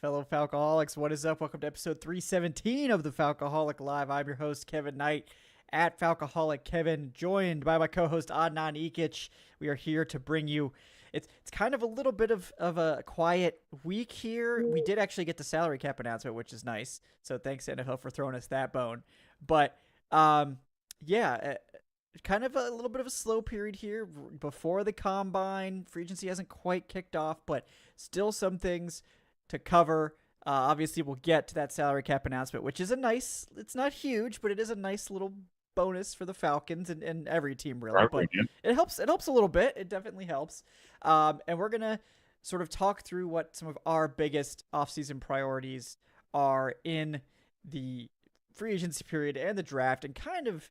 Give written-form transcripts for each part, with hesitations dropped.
Fellow Falcoholics, what is up? Welcome to episode 317 of the Falcoholic Live. I'm your host, Kevin Knight, at Falcoholic Kevin, joined by my co-host, Adnan Ikic. We are here to bring you, it's kind of a little bit of a quiet week here. We did actually get the salary cap announcement, which is nice. So thanks, NFL, for throwing us that bone. But, yeah, kind of a little bit of a slow period here before the combine. Free agency hasn't quite kicked off, but still some things to cover. Obviously, we'll get to that salary cap announcement, which is it's not huge, but it is a nice little bonus for the Falcons and every team, really. But it helps a little bit. It definitely helps. And we're going to sort of talk through what some of our biggest offseason priorities are in the free agency period and the draft, and kind of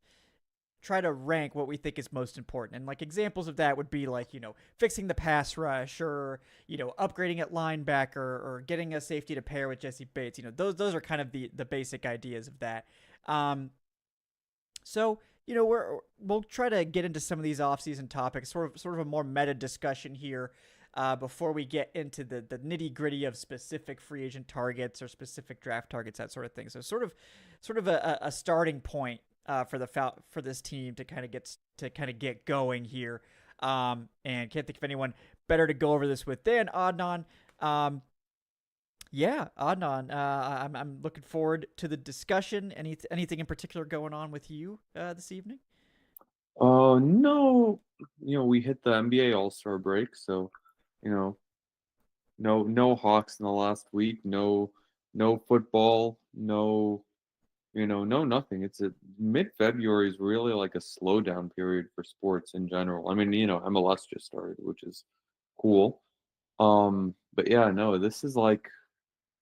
try to rank what we think is most important. And like examples of that would be like, fixing the pass rush, or, upgrading at linebacker, or getting a safety to pair with Jesse Bates. Those are kind of the basic ideas of that. So, we'll try to get into some of these offseason topics, sort of a more meta discussion here, before we get into the nitty gritty of specific free agent targets or specific draft targets, that sort of thing. So sort of a starting point for this team to kind of get going here. And can't think of anyone better to go over this with than Adnan. Adnan, I'm looking forward to the discussion. Anything in particular going on with you this evening? No, we hit the NBA All-Star break, so, no Hawks in the last week, no football, no nothing. It's mid-February is really like a slowdown period for sports in general. I mean, MLS just started, which is cool. But yeah, no, this is like,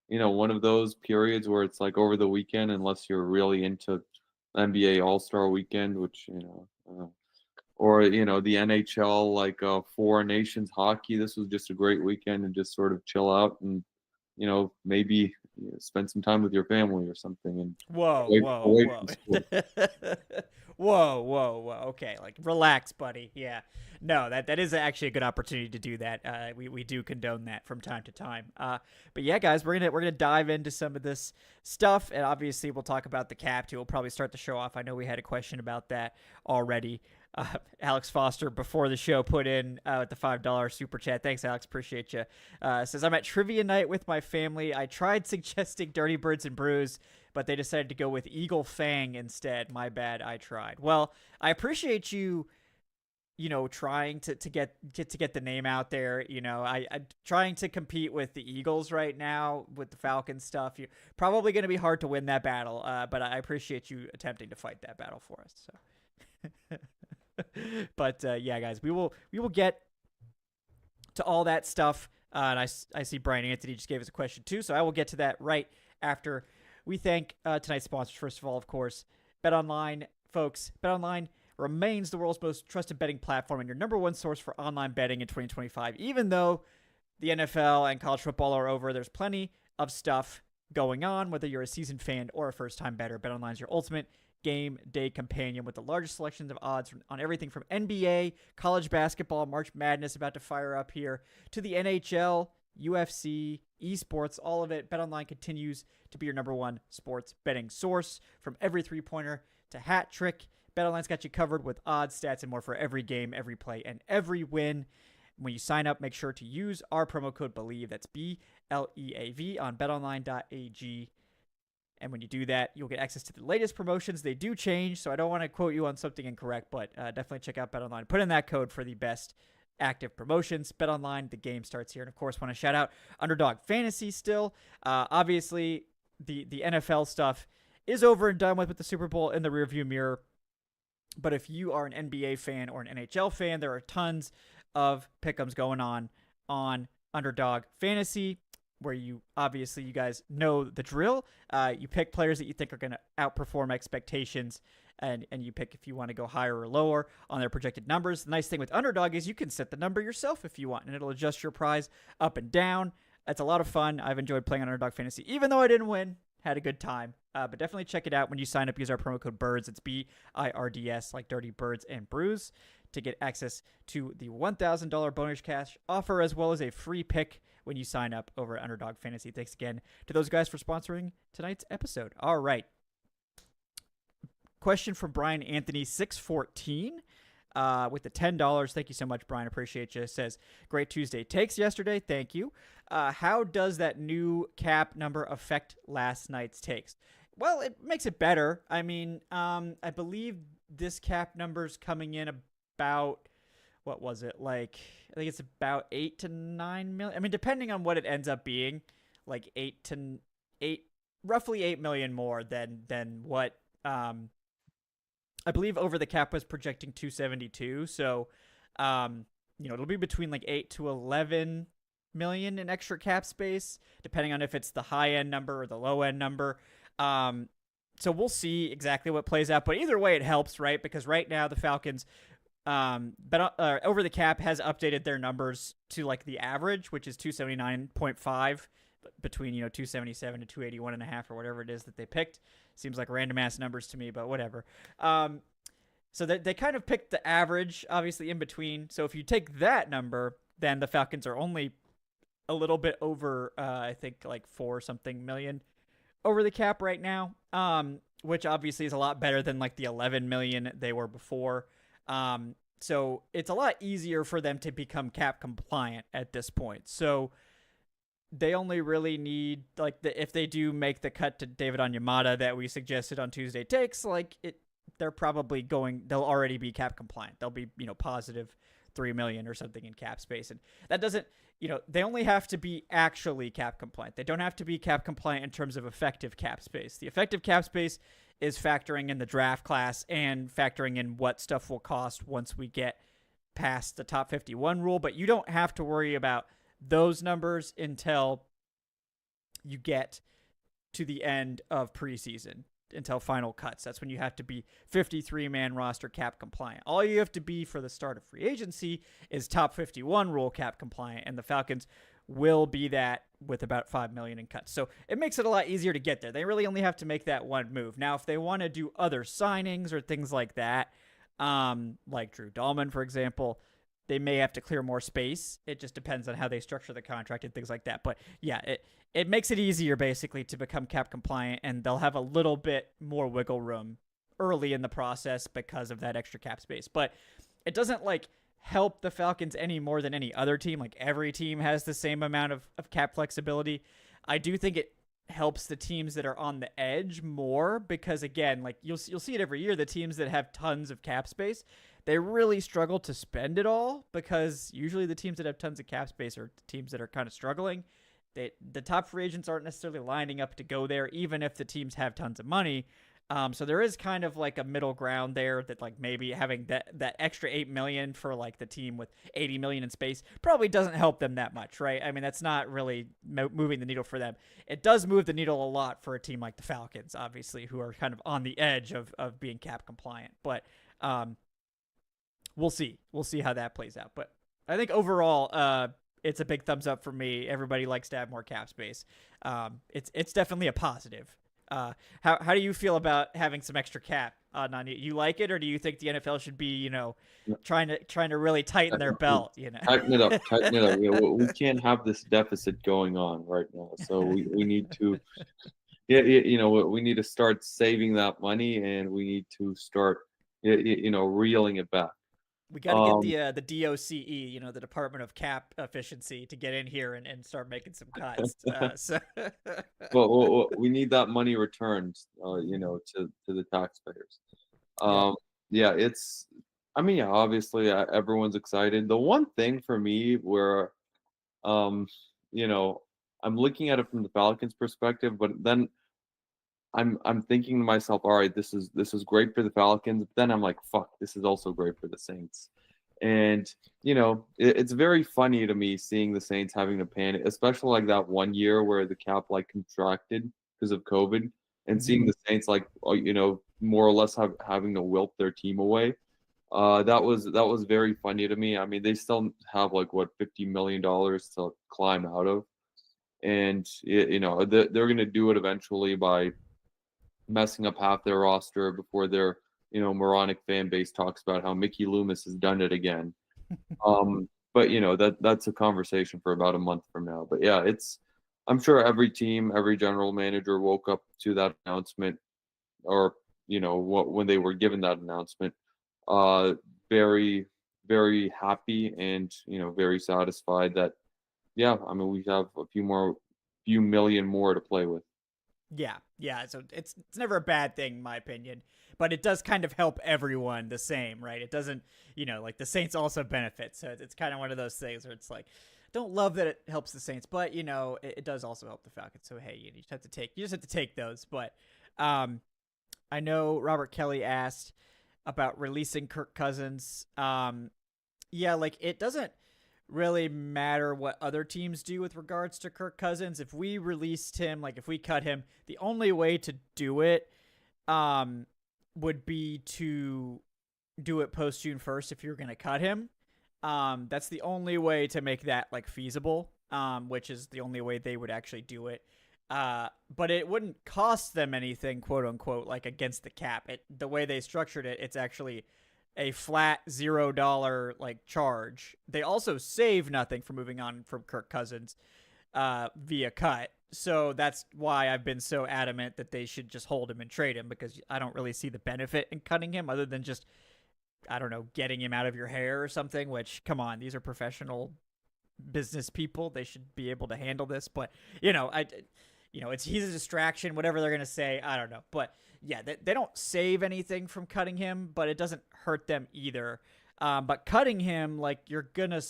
one of those periods where it's like over the weekend, unless you're really into NBA All-Star Weekend, which, or, the NHL, like Four Nations hockey. This was just a great weekend and just sort of chill out and, maybe spend some time with your family or something. And Whoa, away, whoa, away whoa. from school. Whoa. Okay, like relax, buddy. Yeah. No, that is actually a good opportunity to do that. We do condone that from time to time. But yeah, guys, we're gonna dive into some of this stuff, and obviously we'll talk about the cap too. We'll probably start the show off. I know we had a question about that already. Alex Foster before the show put in with the $5 super chat. Thanks, Alex. Appreciate you. Says, I'm at trivia night with my family. I tried suggesting Dirty Birds and Brews, but they decided to go with Eagle Fang instead. My bad. I tried. Well, I appreciate you, trying to get the name out there. I trying to compete with the Eagles right now with the Falcons stuff. You're probably going to be hard to win that battle, but I appreciate you attempting to fight that battle for us. So. But yeah, guys, we will get to all that stuff. And I see Brian Anthony just gave us a question too, so I will get to that right after we thank tonight's sponsors. First of all, of course, BetOnline, folks. BetOnline remains the world's most trusted betting platform and your number one source for online betting in 2025. Even though the NFL and college football are over, there's plenty of stuff going on, whether you're a seasoned fan or a first-time bettor. BetOnline is your ultimate game day companion with the largest selections of odds on everything from NBA, college basketball, March Madness about to fire up here, to the NHL, UFC, esports, all of it. BetOnline continues to be your number one sports betting source. From every three-pointer to hat trick, BetOnline's got you covered with odds, stats, and more for every game, every play, and every win. When you sign up, make sure to use our promo code BELIEVE. That's BLEAV on betonline.ag. And when you do that, you'll get access to the latest promotions. They do change, so I don't want to quote you on something incorrect, but definitely check out BetOnline. Put in that code for the best active promotions. BetOnline, the game starts here. And, of course, want to shout out Underdog Fantasy still. Obviously, the NFL stuff is over and done with the Super Bowl in the rearview mirror. But if you are an NBA fan or an NHL fan, there are tons of pick'ems going on Underdog Fantasy, where you guys know the drill. You pick players that you think are going to outperform expectations, and you pick if you want to go higher or lower on their projected numbers. The nice thing with Underdog is you can set the number yourself if you want, and it'll adjust your prize up and down. It's a lot of fun. I've enjoyed playing on Underdog Fantasy, even though I didn't win. Had a good time. But definitely check it out when you sign up. Use our promo code BIRDS. It's BIRDS, like Dirty Birds and Brews, to get access to the $1,000 bonus cash offer, as well as a free pick when you sign up over at Underdog Fantasy. Thanks again to those guys for sponsoring tonight's episode. All right. Question from Brian Anthony 614 with the $10. Thank you so much, Brian. Appreciate you. Says, great Tuesday takes yesterday. Thank you. How does that new cap number affect last night's takes? Well, it makes it better. I mean, I believe this cap number's coming in about, what was it? Like, I think it's about 8 to 9 million. I mean, depending on what it ends up being, like roughly 8 million more than what, I believe Over the Cap was projecting 272. So, it'll be between like 8 to 11 million in extra cap space, depending on if it's the high end number or the low end number. So we'll see exactly what plays out, but either way it helps, right? Because right now the Falcons, Over the Cap has updated their numbers to like the average, which is 279.5 between 277 to 281.5 or whatever it is that they picked. Seems like random ass numbers to me, but whatever. So they kind of picked the average, obviously in between. So if you take that number, then the Falcons are only a little bit over, I think like 4 something million over the cap right now, which obviously is a lot better than like the 11 million they were before. So it's a lot easier for them to become cap compliant at this point. So they only really need, like, if they do make the cut to David Onyemata that we suggested on Tuesday Takes, they'll already be cap compliant. They'll be, positive 3 million or something in cap space. And that doesn't, they only have to be actually cap compliant. They don't have to be cap compliant in terms of effective cap space. The effective cap space is factoring in the draft class and factoring in what stuff will cost once we get past the top 51 rule. But you don't have to worry about those numbers until you get to the end of preseason, until final cuts. That's when you have to be 53-man roster cap compliant. All you have to be for the start of free agency is top 51 rule cap compliant, and the Falcons will be that with about 5 million in cuts. So it makes it a lot easier to get there. They really only have to make that one move. Now, if they want to do other signings or things like that, like Drew Dahlman, for example, they may have to clear more space. It just depends on how they structure the contract and things like that. But yeah, it makes it easier basically to become cap compliant, and they'll have a little bit more wiggle room early in the process because of that extra cap space. But it doesn't help the Falcons any more than any other team. Like, every team has the same amount of cap flexibility. I do think it helps the teams that are on the edge more because, again, you'll see it every year, the teams that have tons of cap space, they really struggle to spend it all because usually the teams that have tons of cap space are teams that are kind of struggling. The top free agents aren't necessarily lining up to go there, even if the teams have tons of money. So there is kind of a middle ground there that maybe having that extra 8 million for the team with 80 million in space probably doesn't help them that much, right? I mean, that's not really moving the needle for them. It does move the needle a lot for a team like the Falcons, obviously, who are kind of on the edge of being cap compliant. But we'll see how that plays out. But I think overall, it's a big thumbs up for me. Everybody likes to have more cap space. It's definitely a positive. How do you feel about having some extra cap? You like it, or do you think the NFL should be, trying to really tighten their belt? Tighten it up. We can't have this deficit going on right now. So we need to, we need to start saving that money, and we need to start, reeling it back. We got to get the DOCE, the Department of Cap Efficiency, to get in here and start making some cuts. Well, we need that money returned, to the taxpayers. Obviously everyone's excited. The one thing for me where, I'm looking at it from the Falcons perspective, but then I'm thinking to myself, all right, this is great for the Falcons. But then I'm like, fuck, this is also great for the Saints. And, it's very funny to me seeing the Saints having to panic, especially that one year where the cap contracted because of COVID, and seeing the Saints more or less having to wilt their team away. That was very funny to me. I mean, they still have $50 million to climb out of. And, they're going to do it eventually by messing up half their roster before their moronic fan base talks about how Mickey Loomis has done it again. but that's a conversation for about a month from now. But yeah, I'm sure every team, every general manager woke up to that announcement, or when they were given that announcement, uh, very, very happy and very satisfied that, yeah, I mean, we have a few million more to play with. Yeah, yeah. So it's never a bad thing, in my opinion, but it does kind of help everyone the same, right? It doesn't, like the Saints also benefit, so it's kind of one of those things where it's like, don't love that it helps the Saints, but it does also help the Falcons. So hey, you just have to take those. But I know Robert Kelly asked about releasing Kirk Cousins. Yeah, like it doesn't really matter what other teams do with regards to Kirk Cousins. If we released him, like if we cut him, the only way to do it would be to do it post June 1st if you're going to cut him. That's the only way to make that like feasible, which is the only way they would actually do it. But it wouldn't cost them anything, quote unquote, like against the cap. The way they structured it, it's actually a flat $0 like charge. They also save nothing for moving on from Kirk Cousins via cut. So that's why I've been so adamant that they should just hold him and trade him, because I don't really see the benefit in cutting him other than just, I don't know, getting him out of your hair or something, which, come on, these are professional business people. They should be able to handle this. But, he's a distraction, whatever they're going to say. I don't know. But yeah, they don't save anything from cutting him, but it doesn't hurt them either. But cutting him, like, you're going to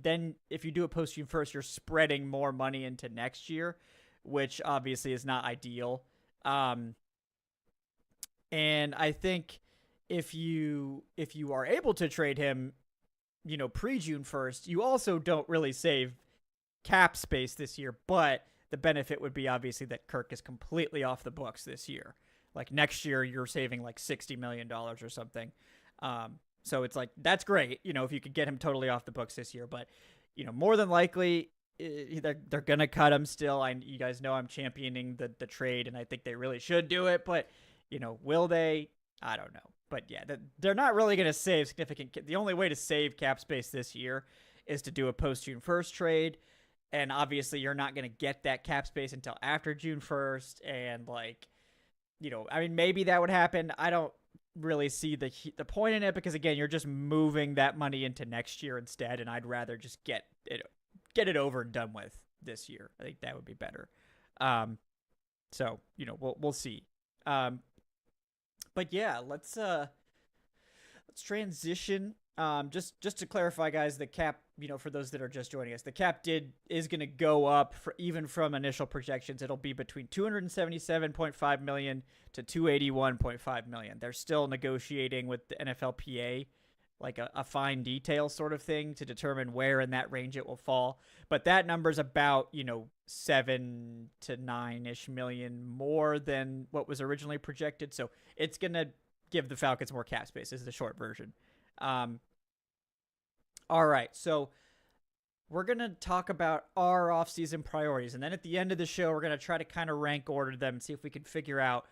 then if you do it post June 1st, you're spreading more money into next year, which obviously is not ideal. And I think if you are able to trade him, pre June 1st, you also don't really save cap space this year, but the benefit would be obviously that Kirk is completely off the books this year. Like next year, you're saving like $60 million or something. So it's like, that's great, if you could get him totally off the books this year. But, more than likely, they're going to cut him still. You guys know I'm championing the trade, and I think they really should do it. But, will they? I don't know. But yeah, they're not really going to save significant. The only way to save cap space this year is to do a post June 1st trade. And obviously, you're not going to get that cap space until after June 1st. And like, I mean, maybe that would happen. I don't really see the point in it, because again, you're just moving that money into next year instead. And I'd rather just get it over and done with this year. I think that would be better. So we'll see. But yeah, let's transition. Just to clarify, guys, the cap, for those that are just joining us, the cap is going to go up even from initial projections. It'll be between 277.5 million to 281.5 million. They're still negotiating with the NFLPA, like a fine detail sort of thing to determine where in that range it will fall. But that number's about, 7 to 9-ish million more than what was originally projected. So it's going to give the Falcons more cap space, is the short version. All right, so we're going to talk about our offseason priorities. And then at the end of the show, we're going to try to kind of rank order them and see if we can figure out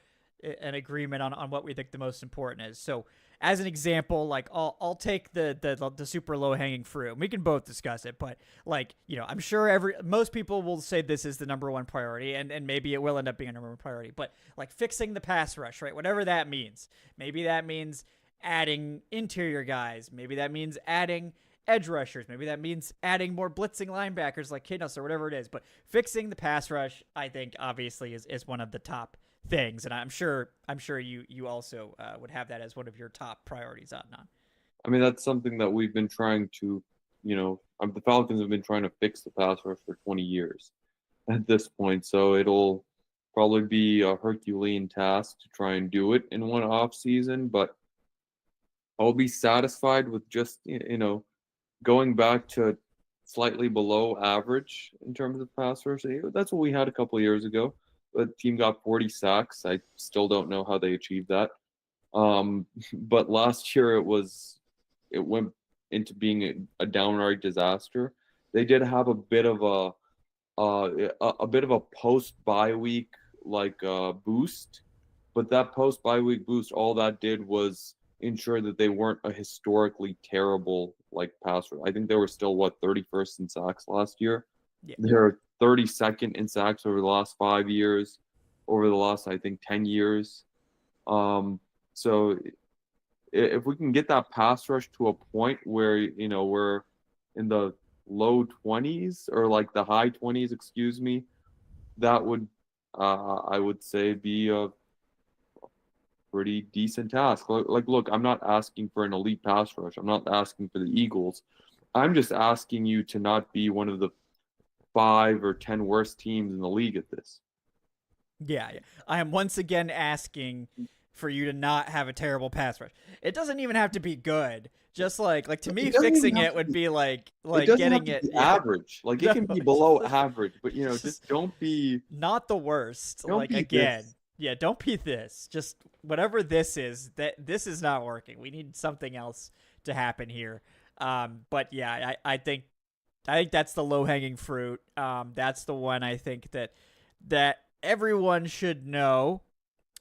an agreement on what we think the most important is. So as an example, like I'll take the super low hanging fruit. We can both discuss it, but like, I'm sure most people will say this is the number one priority, and maybe it will end up being a number one priority, but like fixing the pass rush, right? Whatever that means. Maybe that means adding interior guys. Maybe that means adding edge rushers. Maybe that means adding more blitzing linebackers like Kidnos or whatever it is. But fixing the pass rush, I think, obviously is one of the top things, and I'm sure you also would have that as one of your top priorities, Adnan. I mean, that's something that we've been trying to, the Falcons have been trying to fix the pass rush for 20 years at this point. So it'll probably be a Herculean task to try and do it in one off season, but I'll be satisfied with just, going back to slightly below average in terms of pass rush. That's what we had a couple of years ago. The team got 40 sacks. I still don't know how they achieved that. But last year it went into being a downright disaster. They did have a bit of a post bye week like boost, but that post bye week boost, all that did was ensure that they weren't a historically terrible like passer. I think they were still 31st in sacks last year. Yeah. They're 32nd in sacks over the last 5 years, over the last I think 10 years. So if we can get that pass rush to a point where we're in the low 20s or like the high 20s, excuse me, that would I would say be a pretty decent task. Like, look, I'm not asking for an elite pass rush. I'm not asking for the Eagles. I'm just asking you to not be one of the 5 or 10 worst teams in the league at this. Yeah. I am once again asking for you to not have a terrible pass rush. It doesn't even have to be good. Just like to me, fixing it would be like getting it average. Like it can be below average, but just don't be not the worst. Don't like be again, this. yeah, don't be this. Just whatever this is, this is not working. We need something else to happen here. But yeah, I think that's the low hanging fruit. That's the one I think that everyone should know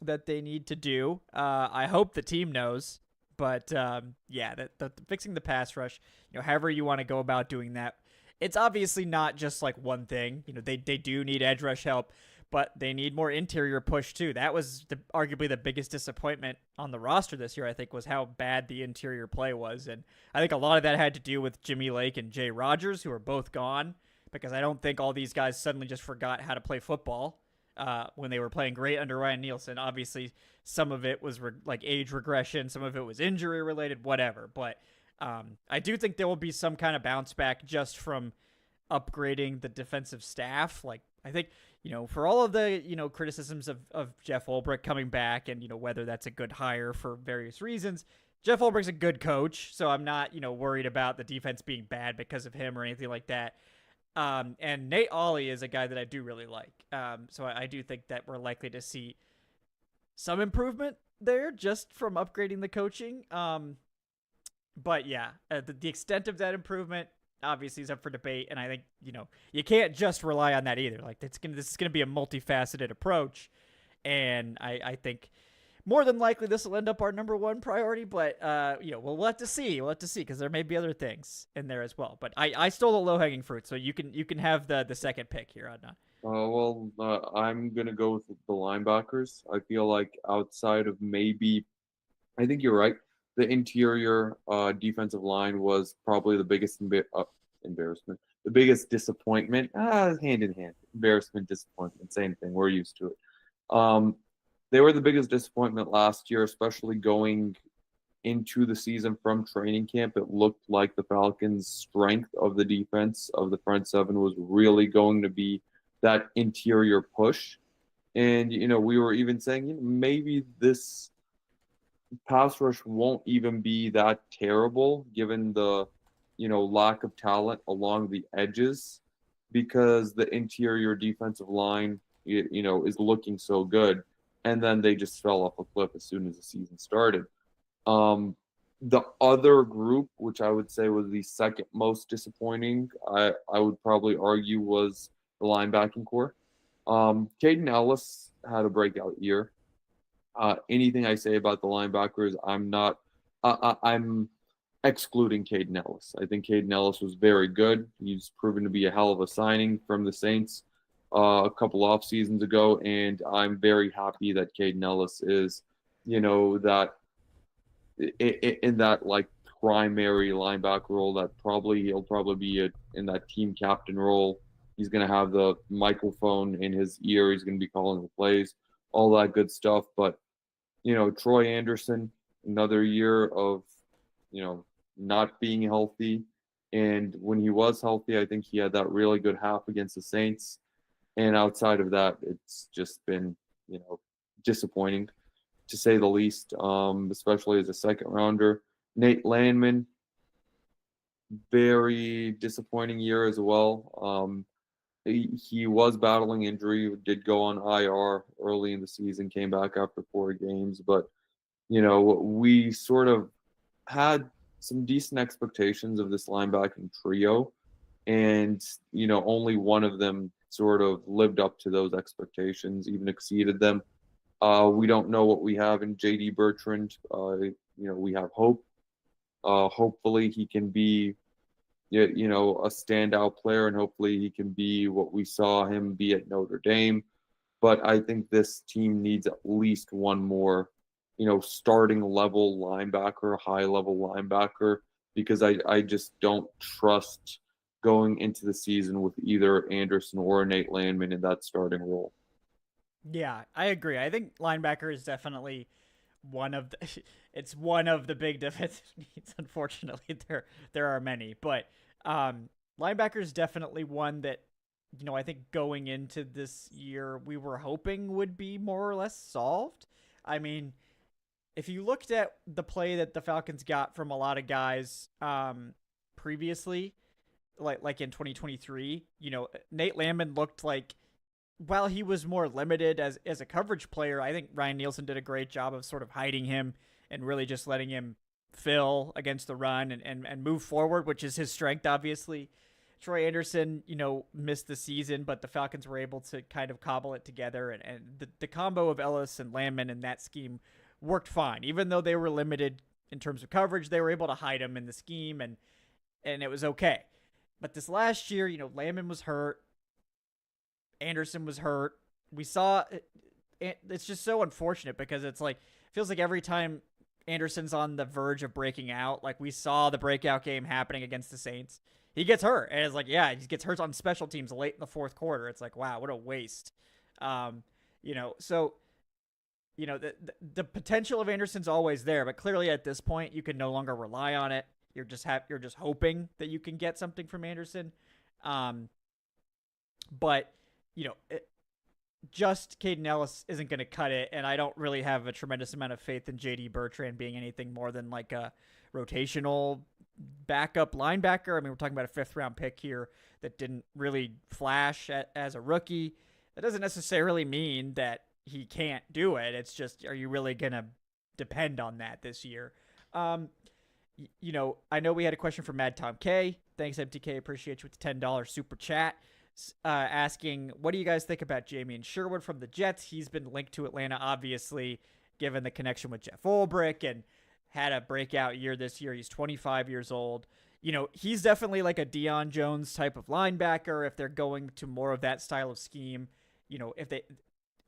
that they need to do. I hope the team knows. But yeah, the fixing the pass rush, however you want to go about doing that, it's obviously not just like one thing. They do need edge rush help, but they need more interior push too. That was arguably the biggest disappointment on the roster this year, I think, was how bad the interior play was. And I think a lot of that had to do with Jimmy Lake and Jay Rogers, who are both gone, because I don't think all these guys suddenly just forgot how to play football when they were playing great under Ryan Nielsen. Obviously, some of it was like age regression, some of it was injury related, whatever. But I do think there will be some kind of bounce back just from upgrading the defensive staff. Like, I think, for all of the, criticisms of Jeff Ulbrich coming back and, whether that's a good hire for various reasons, Jeff Ulbrich's a good coach, so I'm not, worried about the defense being bad because of him or anything like that. And Nate Ollie is a guy that I do really like. So I do think that we're likely to see some improvement there just from upgrading the coaching. But yeah, the extent of that improvement obviously is up for debate. And I think, you can't just rely on that either. Like this is going to be a multifaceted approach. And I think more than likely this will end up our number one priority, but we'll have to see. We'll have to see, because there may be other things in there as well. But I stole the low hanging fruit, so you can have the second pick here, Adnan. I'm gonna go with the linebackers. I feel like outside of maybe, I think you're right. The interior defensive line was probably the biggest embarrassment, the biggest disappointment. Hand in hand, embarrassment, disappointment, same thing. We're used to it. They were the biggest disappointment last year, especially going into the season from training camp. It looked like the Falcons' strength of the defense of the front seven was really going to be that interior push. And, we were even saying, maybe this pass rush won't even be that terrible given the, lack of talent along the edges, because the interior defensive line, is looking so good. And then they just fell off a cliff as soon as the season started. The other group, which I would say was the second most disappointing, I would probably argue was the linebacking core. Caden Ellis had a breakout year. Anything I say about the linebackers, I'm excluding Caden Ellis. I think Caden Ellis was very good. He's proven to be a hell of a signing from the Saints a couple off seasons ago, and I'm very happy that Caden Ellis is, that in that like primary linebacker role, that he'll probably be in that team captain role. He's going to have the microphone in his ear. He's going to be calling the plays, all that good stuff. But, Troy Anderson, another year of, not being healthy. And when he was healthy, I think he had that really good half against the Saints. And outside of that, it's just been, disappointing, to say the least, especially as a second rounder. Nate Landman, very disappointing year as well. He was battling injury, did go on IR early in the season, came back after 4 games. But, we sort of had some decent expectations of this linebacking trio. And, only one of them sort of lived up to those expectations, even exceeded them. We don't know what we have in J.D. Bertrand. we have hope. Hopefully he can be, a standout player, and hopefully he can be what we saw him be at Notre Dame. But I think this team needs at least one more, starting level linebacker, high level linebacker, because I just don't trust going into the season with either Anderson or Nate Landman in that starting role. Yeah, I agree. I think linebacker is definitely one of the it's one of the big defensive needs. Unfortunately, there are many, but linebacker is definitely one that I think going into this year we were hoping would be more or less solved. I mean, if you looked at the play that the Falcons got from a lot of guys previously, like in 2023, Nate Landman looked like, while he was more limited as a coverage player, I think Ryan Nielsen did a great job of sort of hiding him and really just letting him fill against the run and move forward, which is his strength, obviously. Troy Anderson, missed the season, but the Falcons were able to kind of cobble it together. And the combo of Ellis and Landman in that scheme worked fine. Even though they were limited in terms of coverage, they were able to hide him in the scheme, and it was okay. But this last year, Landman was hurt. Anderson was hurt. We saw it's just so unfortunate because it's like feels like every time Anderson's on the verge of breaking out, like we saw the breakout game happening against the Saints, he gets hurt, and it's like, yeah, he gets hurt on special teams late in the fourth quarter. It's like, wow, what a waste. So the potential of Anderson's always there, but clearly at this point you can no longer rely on it. You're just hoping that you can get something from Anderson. But just Caden Ellis isn't going to cut it, and I don't really have a tremendous amount of faith in J.D. Bertrand being anything more than like a rotational backup linebacker. I mean, we're talking about a fifth-round pick here that didn't really flash as a rookie. That doesn't necessarily mean that he can't do it. It's just, are you really going to depend on that this year? I know we had a question from Mad Tom K. Thanks, MTK. Appreciate you with the $10 super chat. Asking, what do you guys think about Jamie and Sherwood from the Jets? He's been linked to Atlanta, obviously, given the connection with Jeff Ulbrich, and had a breakout year this year. He's 25 years old. He's definitely like a Deion Jones type of linebacker if they're going to more of that style of scheme. If they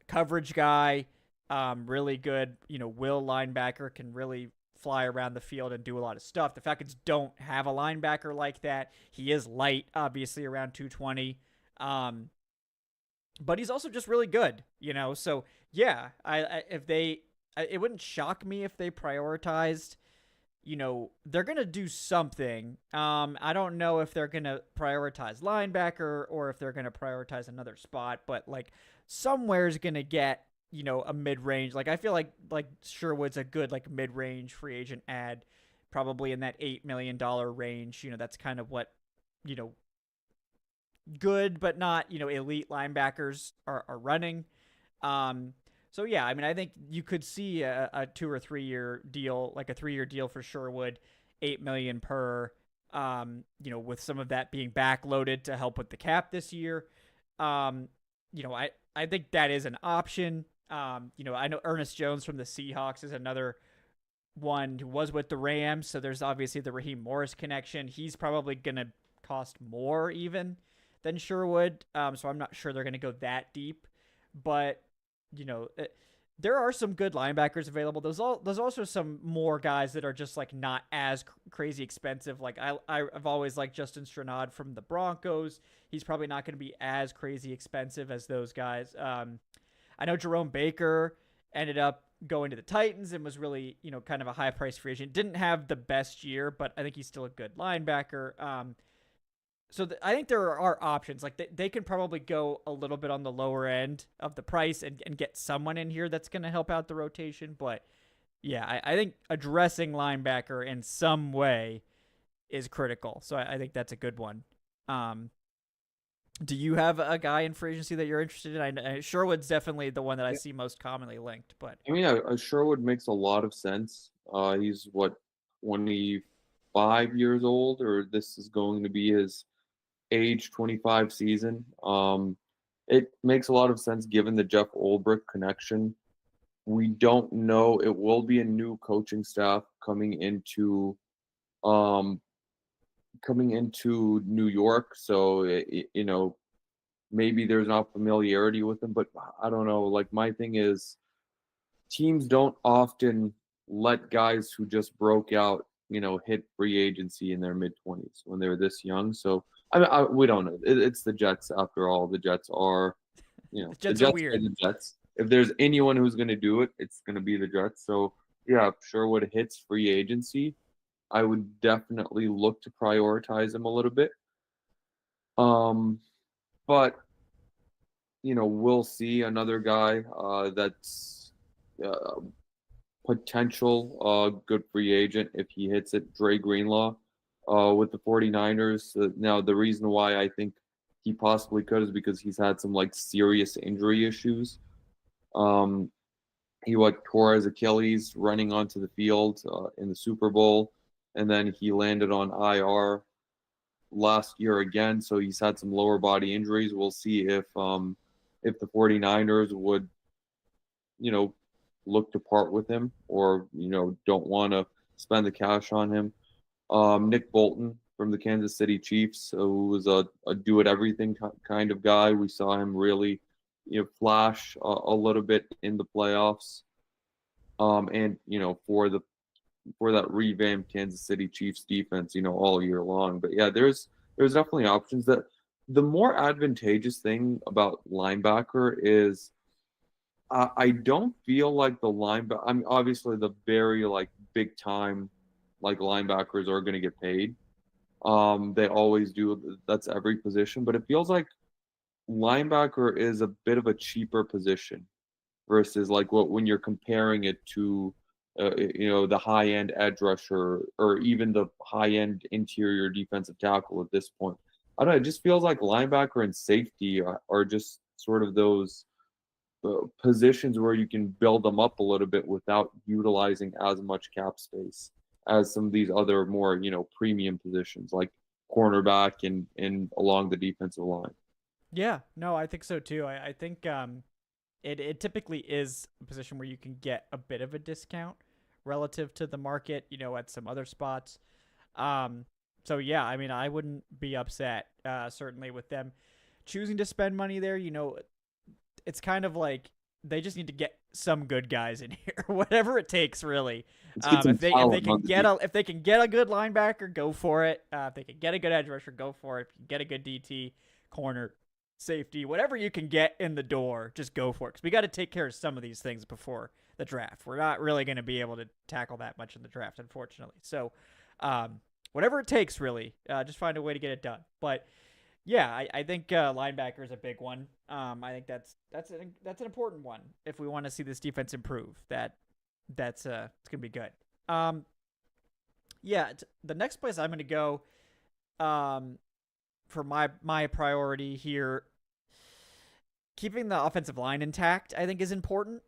coverage guy, really good, will linebacker, can really fly around the field and do a lot of stuff. The Falcons don't have a linebacker like that. He is light, obviously, around 220. But he's also just really good, So yeah, it wouldn't shock me if they prioritized, they're gonna do something. I don't know if they're gonna prioritize linebacker or if they're gonna prioritize another spot, but like somewhere's gonna get a mid-range. Like I feel like Sherwood's a good like mid-range free agent ad, probably in that $8 million range. That's kind of what good but not elite linebackers are running. So yeah, I mean, I think you could see a 2 or 3 year deal, like a 3-year deal for Sherwood, $8 million per. With some of that being backloaded to help with the cap this year. I think that is an option. I know Ernest Jones from the Seahawks is another one who was with the Rams, so there's obviously the Raheem Morris connection. He's probably gonna cost more even than Sherwood, so I'm not sure they're gonna go that deep. But there are some good linebackers available. There's also some more guys that are just like not as crazy expensive. Like I've always liked Justin Stranad from the Broncos. He's probably not going to be as crazy expensive as those guys. I know Jerome Baker ended up going to the Titans and was really kind of a high price free agent. Didn't have the best year, but I think he's still a good linebacker. So I think there are options. Like they can probably go a little bit on the lower end of the price and get someone in here that's going to help out the rotation. But yeah, I think addressing linebacker in some way is critical. So I think that's a good one. Do you have a guy in free agency that you're interested in? I Sherwood's definitely the one that I see most commonly linked. But I mean, Sherwood makes a lot of sense. He's 25 years old, or this is going to be his age 25 season. It makes a lot of sense given the Jeff Ulbrich connection. We don't know. It will be a new coaching staff um coming into New York, so maybe there's not familiarity with them, but I don't know. Like my thing is, teams don't often let guys who just broke out, hit free agency in their mid 20s when they're this young. So I mean, we don't know. It's the Jets after all. The Jets are, The the Jets are Jets are weird. the Jets. If there's anyone who's going to do it, it's going to be the Jets. So yeah, Sherwood hits free agency. I would definitely look to prioritize him a little bit. Um, but we'll see another guy that's uh, potential good free agent if he hits it, Dre Greenlaw with the 49ers. Now, the reason why I think he possibly could is because he's had some like serious injury issues. Um, he tore his Achilles running onto the field in the Super Bowl, and then he landed on IR last year again. So he's had some lower body injuries. We'll see if the 49ers would you know, look to part with him or, don't want to spend the cash on him. Nick Bolton from the Kansas City Chiefs, who was a do it everything kind of guy. We saw him really, flash a little bit in the playoffs. And for that revamped Kansas City Chiefs defense, all year long. But yeah, there's definitely options. That the more advantageous thing about linebacker is I don't feel like the linebacker. I mean, obviously the very like big time like linebackers are going to get paid. They always do. That's every position, but it feels like linebacker is a bit of a cheaper position versus like what when you're comparing it to the high end edge rusher or even the high end interior defensive tackle at this point. I don't know. It just feels like linebacker and safety are just sort of those positions where you can build them up a little bit without utilizing as much cap space as some of these other more premium positions like cornerback and along the defensive line. Yeah, no, I think so too. I think it typically is a position where you can get a bit of a discount relative to the market, at some other spots. Um, so yeah, I mean, I wouldn't be upset, certainly with them choosing to spend money there. It's kind of like they just need to get some good guys in here, whatever it takes, really. Let's get some If they talent can on the get defense. if they can get a good linebacker, go for it. If they can get a good edge rusher, go for it. If you can get a good DT, corner, safety, whatever you can get in the door, just go for it. Because we got to take care of some of these things before the draft. We're not really going to be able to tackle that much in the draft, unfortunately. So, whatever it takes, really, just find a way to get it done. But yeah, I think linebacker is a big one. I think that's an important one if we want to see this defense improve. That's it's gonna be good. Um, yeah, the next place I'm gonna go, um, for my priority here, keeping the offensive line intact, I think is important.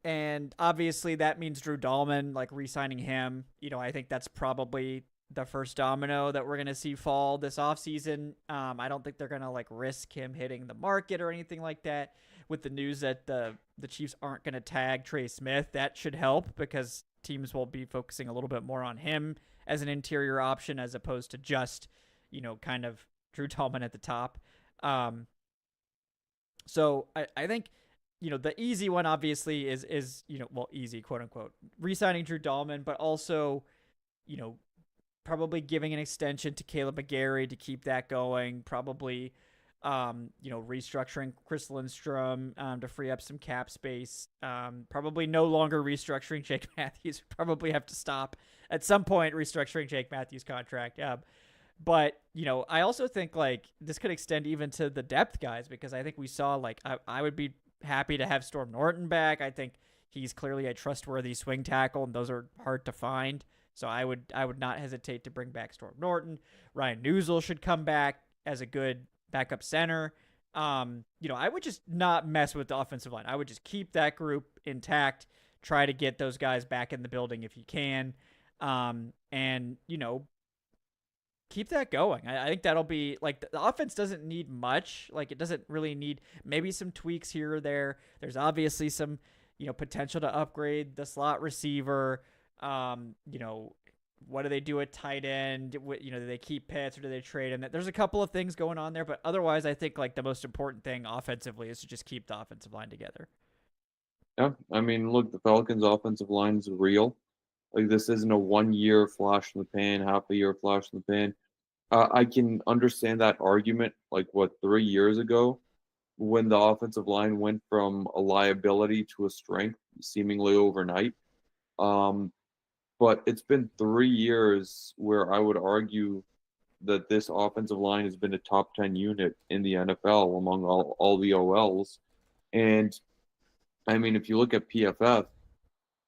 And obviously that means Drew Dahlman, like re-signing him. I think that's probably the first domino that we're gonna see fall this offseason. I don't think they're gonna like risk him hitting the market or anything like that. With the news that the Chiefs aren't gonna tag Trey Smith, that should help because teams will be focusing a little bit more on him as an interior option as opposed to just kind of Drew Dahlman at the top. Um, so I think the easy one obviously is well, easy, quote unquote, re-signing Drew Dahlman, but also you know probably giving an extension to Caleb McGarry to keep that going. Probably restructuring Chris Lindstrom to free up some cap space. Probably no longer restructuring Jake Matthews. Probably have to stop at some point restructuring Jake Matthews' contract. But I also think like this could extend even to the depth guys because I think we saw like I would be happy to have Storm Norton back. I think he's clearly a trustworthy swing tackle, and those are hard to find. So I would not hesitate to bring back Storm Norton. Ryan Newsel should come back as a good backup center. I would just not mess with the offensive line. I would just keep that group intact. Try to get those guys back in the building if you can, and keep that going. I think that'll be like the offense doesn't need much. Like it doesn't really need maybe some tweaks here or there. There's obviously some potential to upgrade the slot receiver. What do they do at tight end? Do they keep Pitts or do they trade him? There's a couple of things going on there, but otherwise, I think like the most important thing offensively is to just keep the offensive line together. Yeah, I mean, look, the Falcons' offensive line is real. Like this isn't a 1 year flash in the pan, half a year flash in the pan. I can understand that argument, like what 3 years ago, when the offensive line went from a liability to a strength seemingly overnight. Um, but it's been 3 years where I would argue that this offensive line has been a top 10 unit in the NFL among all the OLs. And I mean, if you look at PFF,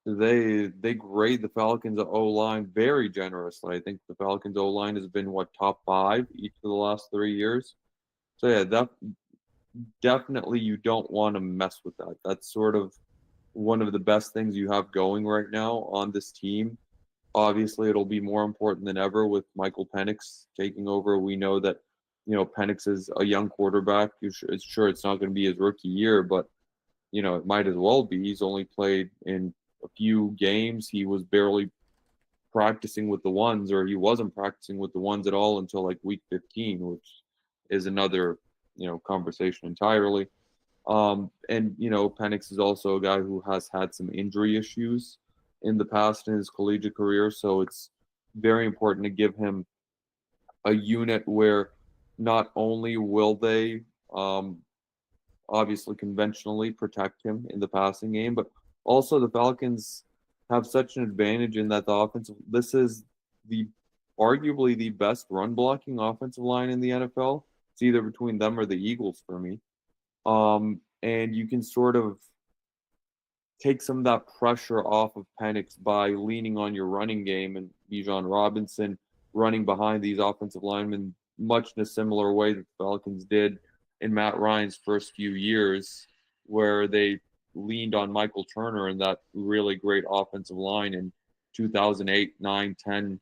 they grade the Falcons O line very generously. I think the Falcons O line has been what top five each of the last 3 years. So yeah, that definitely you don't want to mess with that. That's sort of one of the best things you have going right now on this team. Obviously, it'll be more important than ever with Michael Penix taking over. We know that Penix is a young quarterback. Sure it's not going to be his rookie year, but it might as well be. He's only played in a few games. He was barely practicing with the ones, or he wasn't practicing with the ones at all until like week 15, which is another, conversation entirely. And Penix is also a guy who has had some injury issues in the past in his collegiate career, so it's very important to give him a unit where not only will they obviously conventionally protect him in the passing game, but also the Falcons have such an advantage in that the offensive this is the arguably the best run blocking offensive line in the NFL. It's either between them or the Eagles for me. And you can sort of take some of that pressure off of Penix by leaning on your running game and Bijan Robinson running behind these offensive linemen, much in a similar way that the Falcons did in Matt Ryan's first few years, where they leaned on Michael Turner and that really great offensive line in 2008, 9, 10,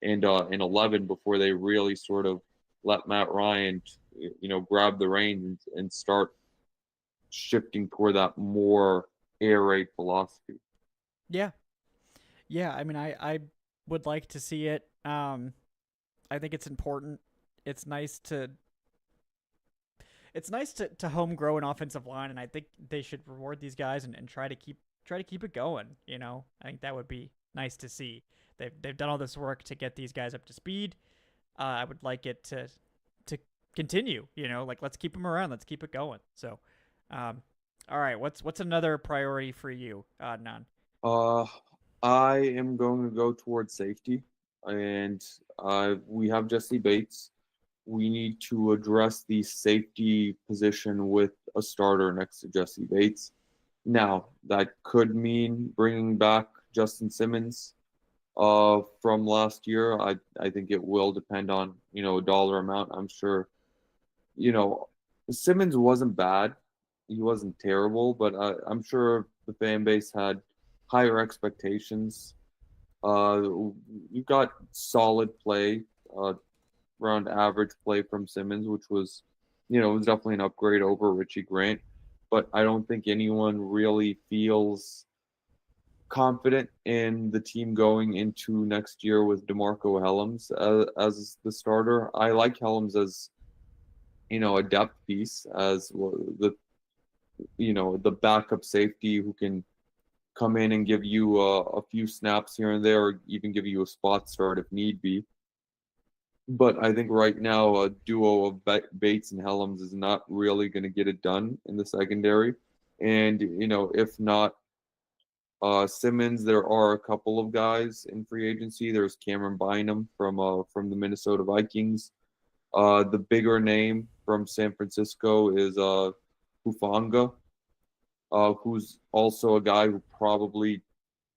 and 11 before they really sort of let Matt Ryan, grab the reins and start shifting toward that more air raid philosophy. Yeah, yeah. I mean, I would like to see it. I think it's important. It's nice to to home grow an offensive line, and I think they should reward these guys and try to keep it going. I think that would be nice to see. They've done all this work to get these guys up to speed. I would like it to continue. Like let's keep them around. Let's keep it going. So, all right. What's another priority for you, Nan? Uh, I am going to go towards safety, and we have Jesse Bates. We need to address the safety position with a starter next to Jesse Bates. Now, that could mean bringing back Justin Simmons from last year. I think it will depend on, a dollar amount. I'm sure, you know, Simmons wasn't bad. He wasn't terrible, but I'm sure the fan base had higher expectations. You got solid play, around average play from Simmons, which was, was definitely an upgrade over Richie Grant. But I don't think anyone really feels confident in the team going into next year with DeMarco Hellams as the starter. I like Hellams as, a depth piece, as the backup safety who can come in and give you a few snaps here and there, or even give you a spot start if need be. But I think right now a duo of Bates and Hellams is not really going to get it done in the secondary. And, if not Simmons, there are a couple of guys in free agency. There's Cameron Bynum from the Minnesota Vikings. The bigger name from San Francisco is Hufanga, who's also a guy who probably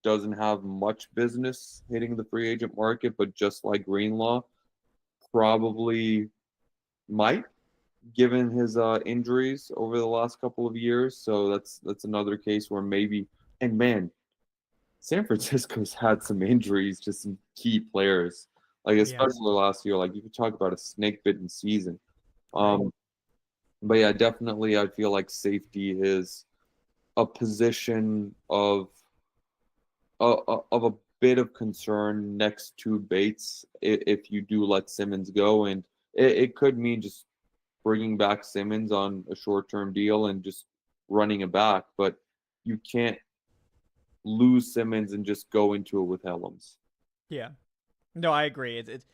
doesn't have much business hitting the free agent market, but just like Greenlaw, probably might, given his injuries over the last couple of years. So that's another case where maybe. And man, San Francisco's had some injuries to some key players, like Yeah. especially last year. Like you could talk about a snake bitten season. Right. But yeah, definitely, I feel like safety is a position of a bit of concern next to Bates if you do let Simmons go, and it could mean just bringing back Simmons on a short-term deal and just running it back, but you can't lose Simmons and just go into it with Helms. Yeah. No, I agree. It's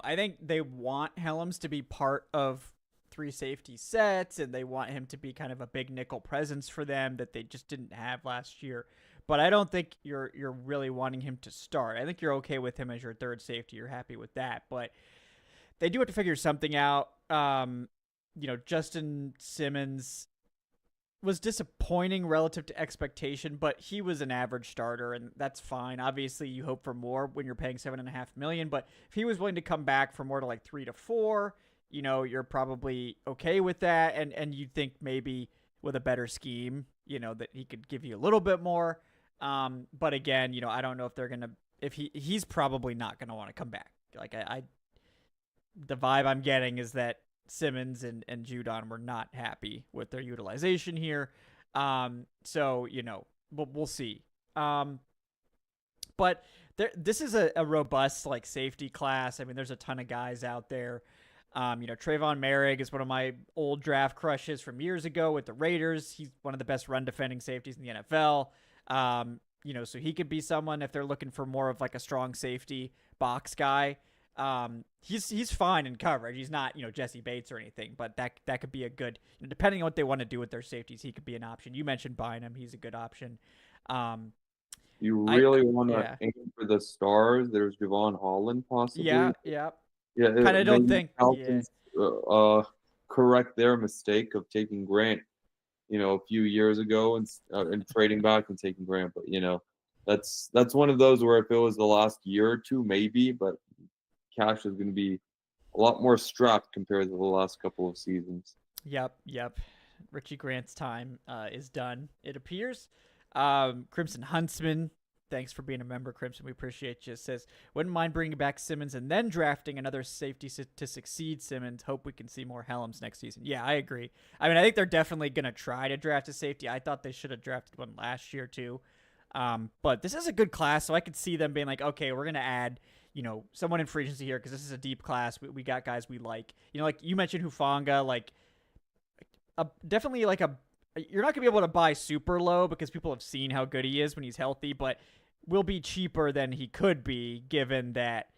I think they want Helms to be part of three safety sets, and they want him to be kind of a big nickel presence for them that they just didn't have last year. But I don't think you're really wanting him to start. I think you're okay with him as your third safety. You're happy with that. But they do have to figure something out. Justin Simmons was disappointing relative to expectation, but he was an average starter, and that's fine. Obviously, you hope for more when you're paying $7.5 million, but if he was willing to come back for more to like 3 to 4, you're probably okay with that, and you'd think maybe with a better scheme, that he could give you a little bit more. But again, I don't know if they're gonna if he's probably not gonna want to come back. Like the vibe I'm getting is that Simmons and Judon were not happy with their utilization here. So, we'll see. But this is a robust like safety class. I mean, there's a ton of guys out there. Trayvon Merrick is one of my old draft crushes from years ago with the Raiders. He's one of the best run defending safeties in the NFL. So he could be someone if they're looking for more of like a strong safety box guy. He's fine in coverage. He's not, Jesse Bates or anything, but that could be a good, depending on what they want to do with their safeties, he could be an option. You mentioned Bynum. He's a good option. You really want to aim for the stars. There's Javon Holland possibly. Yeah. Yeah. Kind of don't think. Falcons, correct their mistake of taking Grant, a few years ago and trading back and taking Grant. But, that's one of those where if it was the last year or two, maybe, but cash is going to be a lot more strapped compared to the last couple of seasons. Yep. Richie Grant's time is done, it appears. Crimson Huntsman, thanks for being a member, Crimson. We appreciate you. Says, wouldn't mind bringing back Simmons and then drafting another safety to succeed Simmons. Hope we can see more Helms next season. Yeah, I agree. I mean, I think they're definitely going to try to draft a safety. I thought they should have drafted one last year too. But this is a good class, so I could see them being like, okay, we're going to add someone in free agency here because this is a deep class. We got guys we like. Like you mentioned Hufanga, like definitely like you're not going to be able to buy super low because people have seen how good he is when he's healthy, but will be cheaper than he could be given that,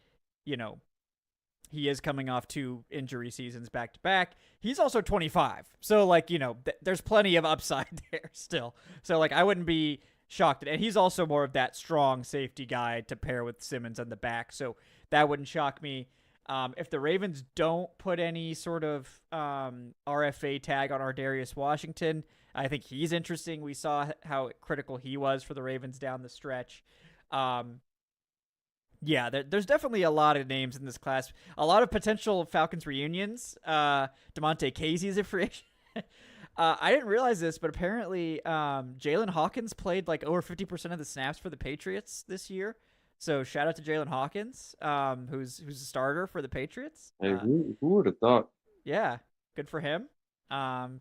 he is coming off 2 injury seasons back to back. He's also 25. So like, there's plenty of upside there still. So like I wouldn't be shocked. And he's also more of that strong safety guy to pair with Simmons on the back. So that wouldn't shock me. If the Ravens don't put any sort of RFA tag on Ardarius Washington, I think he's interesting. We saw how critical he was for the Ravens down the stretch. There's definitely a lot of names in this class. A lot of potential Falcons reunions. DeMonte Casey's a free agent. I didn't realize this, but apparently Jalen Hawkins played like over 50% of the snaps for the Patriots this year. So shout out to Jalen Hawkins, who's a starter for the Patriots. Hey, who would have thought? Yeah, good for him. And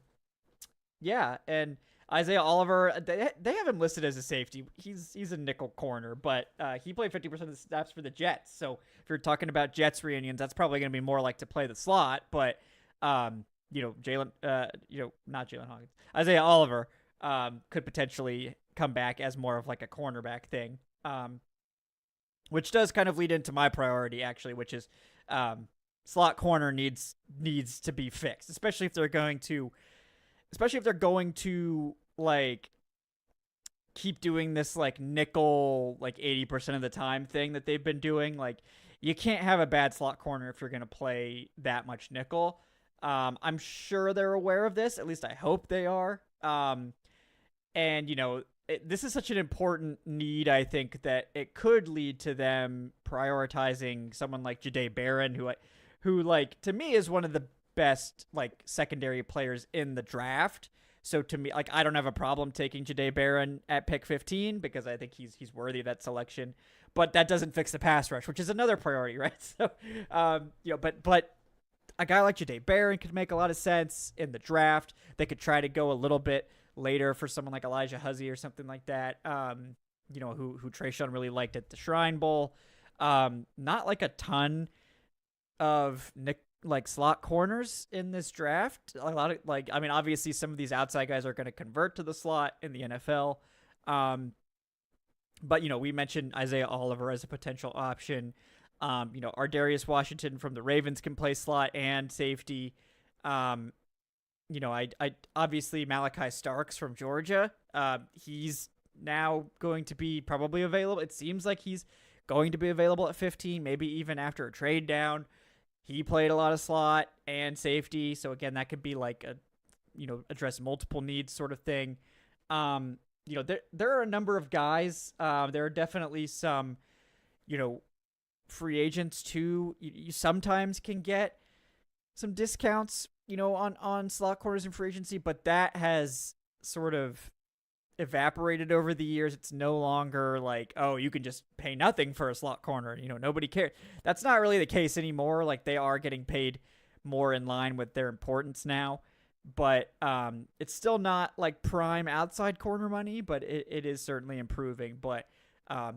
Isaiah Oliver, they have him listed as a safety. He's a nickel corner, but he played 50% of the snaps for the Jets. So if you're talking about Jets reunions, that's probably going to be more like to play the slot. But not Jalen Hawkins, Isaiah Oliver could potentially come back as more of like a cornerback thing. Which does kind of lead into my priority actually, which is slot corner needs to be fixed, especially if they're going to like keep doing this like nickel like 80% of the time thing that they've been doing. Like you can't have a bad slot corner if you're going to play that much nickel. I'm sure they're aware of this. At least I hope they are. This is such an important need, I think, that it could lead to them prioritizing someone like Jahdae Barron, who like to me is one of the best like secondary players in the draft. So to me, like I don't have a problem taking Jahdae Barron at pick 15 because I think he's worthy of that selection. But that doesn't fix the pass rush, which is another priority, right? So, but a guy like Jahdae Barron could make a lot of sense in the draft. They could try to go a little bit later for someone like Elijah Huzzie or something like that. Who Trayshawn really liked at the Shrine Bowl. Not like a ton of slot corners in this draft. A lot of obviously some of these outside guys are going to convert to the slot in the NFL. But we mentioned Isaiah Oliver as a potential option. Ardarius Washington from the Ravens can play slot and safety. I obviously Malachi Starks from Georgia. He's now going to be probably available. It seems like he's going to be available at 15, maybe even after a trade down. He played a lot of slot and safety, so again, that could be like a, address multiple needs sort of thing. There are a number of guys. There are definitely some, free agents too. You sometimes can get some discounts, on slot corners in free agency, but that has sort of evaporated over the years. It's no longer like, oh, you can just pay nothing for a slot corner. Nobody cares. That's not really the case anymore. Like, they are getting paid more in line with their importance now. But it's still not like prime outside corner money, but it is certainly improving. But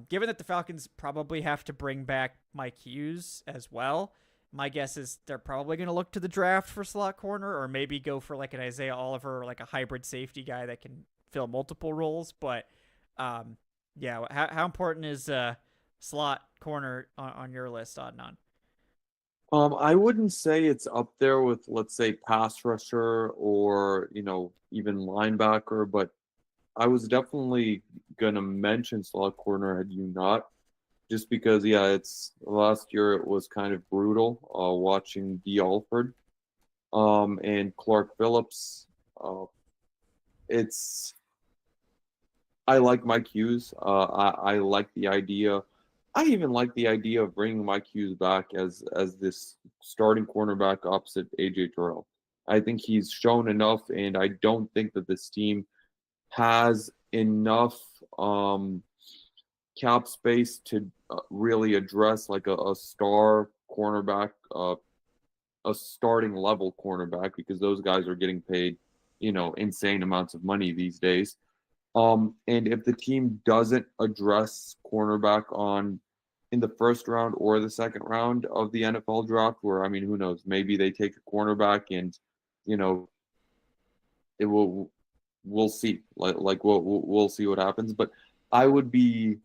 given that the Falcons probably have to bring back Mike Hughes as well, my guess is they're probably going to look to the draft for slot corner, or maybe go for like an Isaiah Oliver or like a hybrid safety guy that can fill multiple roles. But how important is slot corner on your list, Adnan? I wouldn't say it's up there with, let's say, pass rusher or, even linebacker, but I was definitely gonna mention slot corner had you not, just because, it's last year it was kind of brutal watching D. Alford and Clark Phillips. It's I like Mike Hughes. I like the idea. I even like the idea of bringing Mike Hughes back as this starting cornerback opposite AJ Terrell. I think he's shown enough, and I don't think that this team has enough cap space to really address like a star cornerback, a starting level cornerback, because those guys are getting paid, insane amounts of money these days. And if the team doesn't address cornerback in the first round or the second round of the NFL draft, where, who knows, maybe they take a cornerback and, we'll see. We'll see what happens. But I would be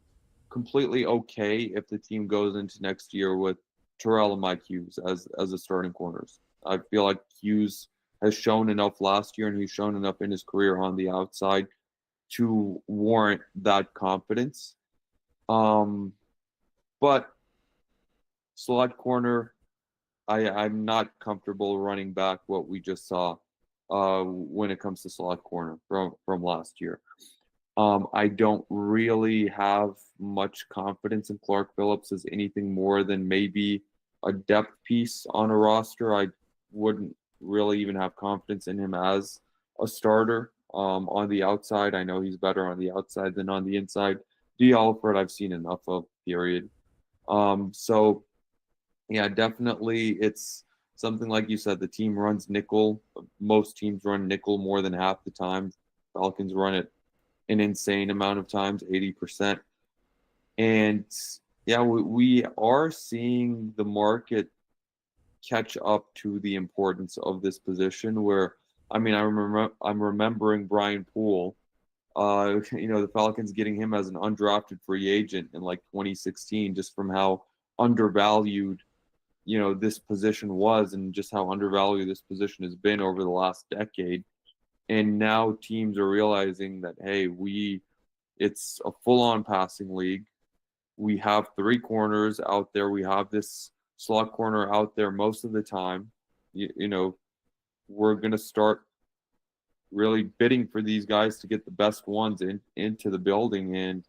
completely okay if the team goes into next year with Terrell and Mike Hughes as the starting corners. I feel like Hughes has shown enough last year, and he's shown enough in his career on the outside to warrant that confidence. But slot corner, I'm not comfortable running back what we just saw when it comes to slot corner from last year. I don't really have much confidence in Clark Phillips as anything more than maybe a depth piece on a roster. I wouldn't really even have confidence in him as a starter. On the outside, I know he's better on the outside than on the inside. D. Alford, I've seen enough of, period. So, yeah, definitely it's something like you said. The team runs nickel. Most teams run nickel more than half the time. Falcons run it an insane amount of times, 80%. And, yeah, we are seeing the market catch up to the importance of this position where, I'm remembering Brian Poole, the Falcons getting him as an undrafted free agent in like 2016, just from how undervalued, this position was, and just how undervalued this position has been over the last decade. And now teams are realizing that, hey, it's a full-on passing league. We have three corners out there. We have this slot corner out there most of the time. We're going to start really bidding for these guys to get the best ones into the building. And,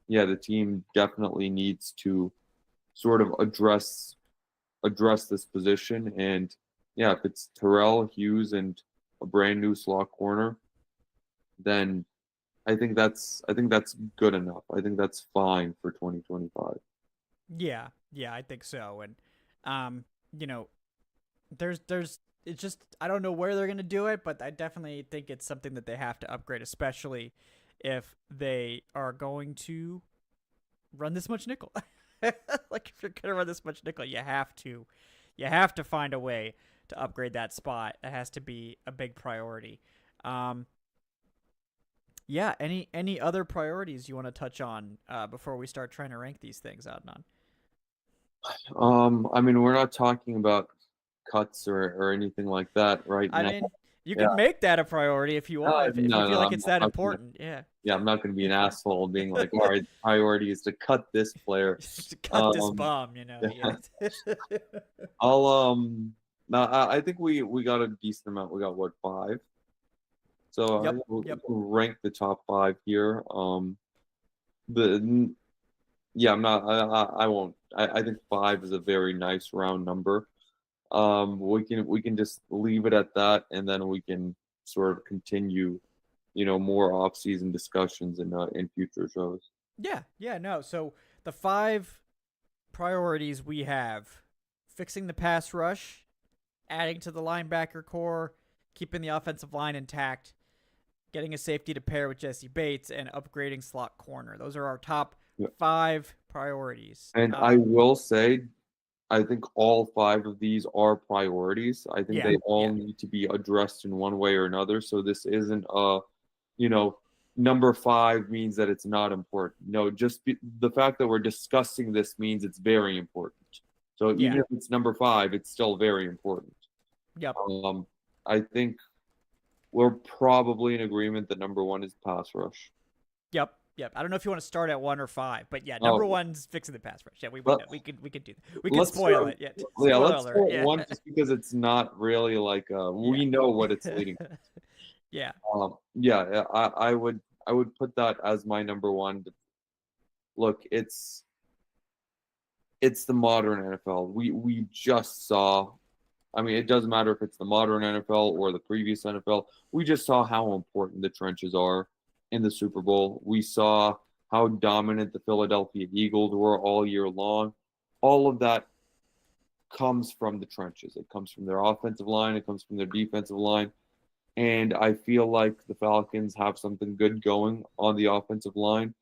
yeah, the team definitely needs to sort of address this position. And, yeah, if it's Terrell, Hughes, and a brand new slot corner, then I think that's good enough. I think that's fine for 2025. Yeah, I think so. And, it's just I don't know where they're gonna do it, but I definitely think it's something that they have to upgrade, especially if they are going to run this much nickel. Like if you're gonna run this much nickel, you have to find a way to upgrade that spot. It has to be a big priority. Um, yeah. Any other priorities you want to touch on before we start trying to rank these things, Adnan? I mean, we're not talking about cuts or anything like that right I now. mean, you Yeah. could make that a priority if you want, if you No, feel no, like it's that not gonna, important. Yeah. yeah, I'm not going to be an asshole being like, all right, priority is to cut this player. Just to cut this Um, bomb, you know. yeah, Yeah. I'll no, I think we got a decent amount. We got what, 5? So I Yep. think Yep. we'll rank the top 5 here. The yeah, I'm not. I won't. I think 5 is a very nice round number. We can just leave it at that, and then we can sort of continue, more off-season discussions in future shows. Yeah. Yeah. No. So the 5 priorities we have: fixing the pass rush, adding to the linebacker core, keeping the offensive line intact, getting a safety to pair with Jesse Bates, and upgrading slot corner. Those are our top Yeah. 5 priorities. And I will say, I think all 5 of these are priorities. I think Yeah. they all Yeah. need to be addressed in one way or another. So this isn't you know, number 5 means that it's not important. No, the fact that we're discussing this means it's very important. So even Yeah. if it's number 5, it's still very important. Yep. I think we're probably in agreement that number 1 is pass rush. Yep. Yep. I don't know if you want to start at 1 or 5, but yeah, number Oh, 1's fixing the pass rush. Yeah, we let, know. We could do that. We could let's spoil start. it. Yeah. Yeah, Spoiler let's alert. start Yeah. 1 just because it's not really like Yeah. we know what it's leading. Yeah. Yeah, I would put that as my number 1. Look, it's the modern NFL. We just saw. I mean, it doesn't matter if it's the modern NFL or the previous NFL. We just saw how important the trenches are in the Super Bowl. We saw how dominant the Philadelphia Eagles were all year long. All of that comes from the trenches. It comes from their offensive line. It comes from their defensive line. And I feel like the Falcons have something good going on the offensive line.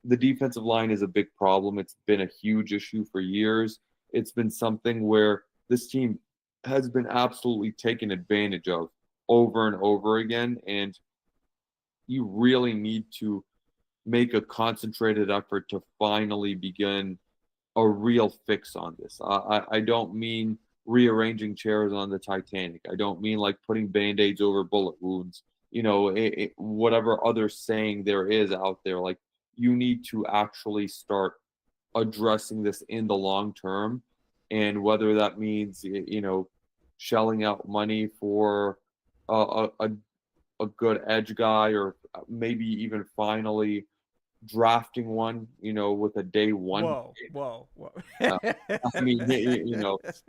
The defensive line is a big problem. It's been a huge issue for years. It's been something where this team has been absolutely taken advantage of over and over again. And you really need to make a concentrated effort to finally begin a real fix on this. I don't mean rearranging chairs on the Titanic. I don't mean like putting band-aids over bullet wounds. Whatever other saying there is out there, like you need to actually start addressing this in the long term, and whether that means shelling out money for a good edge guy, or maybe even finally drafting one, with a day one. Whoa. Whoa. Whoa. Uh, I mean,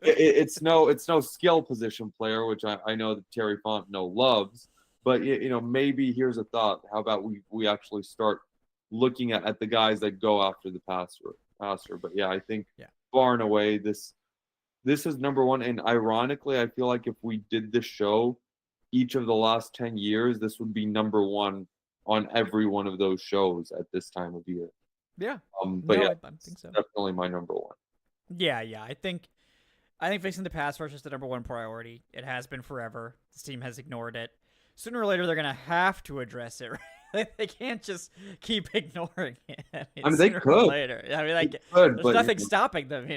it's no skill position player, which I know that Terry Fontenot loves, but maybe here's a thought: how about we actually start looking at the guys that go after the passer? But yeah, I think Yeah. far and away this is number 1. And ironically, I feel like if we did this show each of the last 10 years, this would be number 1 on every one of those shows at this time of year. Yeah. But No, yeah, I think so. definitely my number 1. Yeah. Yeah. I think fixing the pass rush is the number 1 priority. It has been forever. This team has ignored it. Sooner or later, they're gonna have to address it. Right? They can't just keep ignoring it. I mean, they sooner or could. later. I mean, like, They could, there's but nothing stopping them.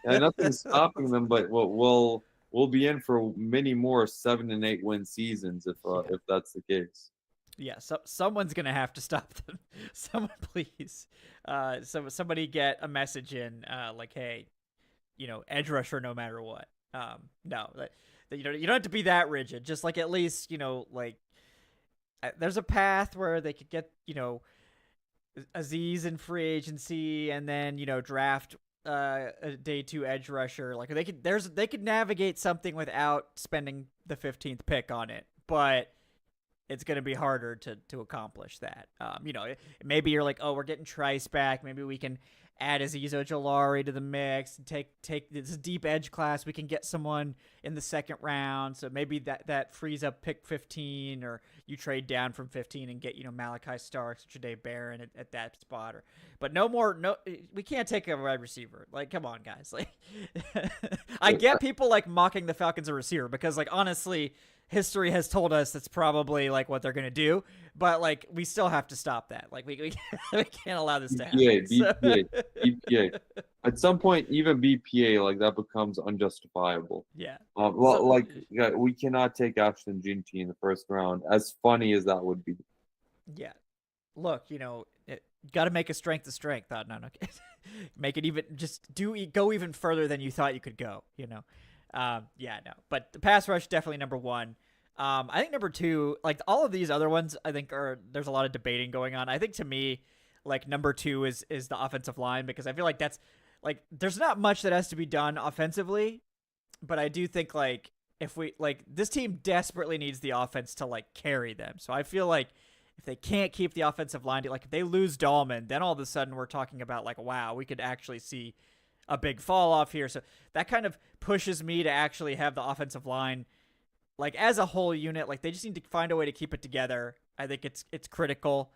yeah, nothing's stopping them. But we'll be in for many more 7 and 8 win seasons if that's the case. Yeah, so someone's gonna have to stop them. Someone, please. Somebody get a message in, like, hey, edge rusher no matter what. No, you don't have to be that rigid. Just like at least like there's a path where they could get Aziz in free agency, and then draft a day 2 edge rusher. Like they could navigate something without spending the 15th pick on it, but it's going to be harder to accomplish that. Maybe you're like, oh, we're getting Trice back. Maybe we can add Azeez Ojulari to the mix and take this deep edge class. We can get someone in the second round, so maybe that frees up pick 15, or you trade down from 15 and get Malachi Starks, Jahdae Barron at that spot. But no, we can't take a wide receiver. Like, come on, guys. Like, I get people like mocking the Falcons a receiver because, like, honestly, history has told us that's probably like what they're gonna do, but like we still have to stop that. Like we can't allow this to happen. BPA. At some point, even BPA, like, that becomes unjustifiable. Yeah. We cannot take Ashton Jeanty in the first round. As funny as that would be. Yeah. Look, got to make a strength a strength. No. Make it even. Just go even further than you thought you could go. Yeah, no. But the pass rush, definitely number one. I think number two, like all of these other ones, I think there's a lot of debating going on. I think to me, like number two is the offensive line, because I feel like that's like there's not much that has to be done offensively, but I do think like if we like this team desperately needs the offense to like carry them. So I feel like if they can't keep the offensive line, like if they lose Dahlman, then all of a sudden we're talking about like, wow, we could actually see a big fall off here. So that kind of pushes me to actually have the offensive line like as a whole unit. Like they just need to find a way to keep it together. I think it's critical.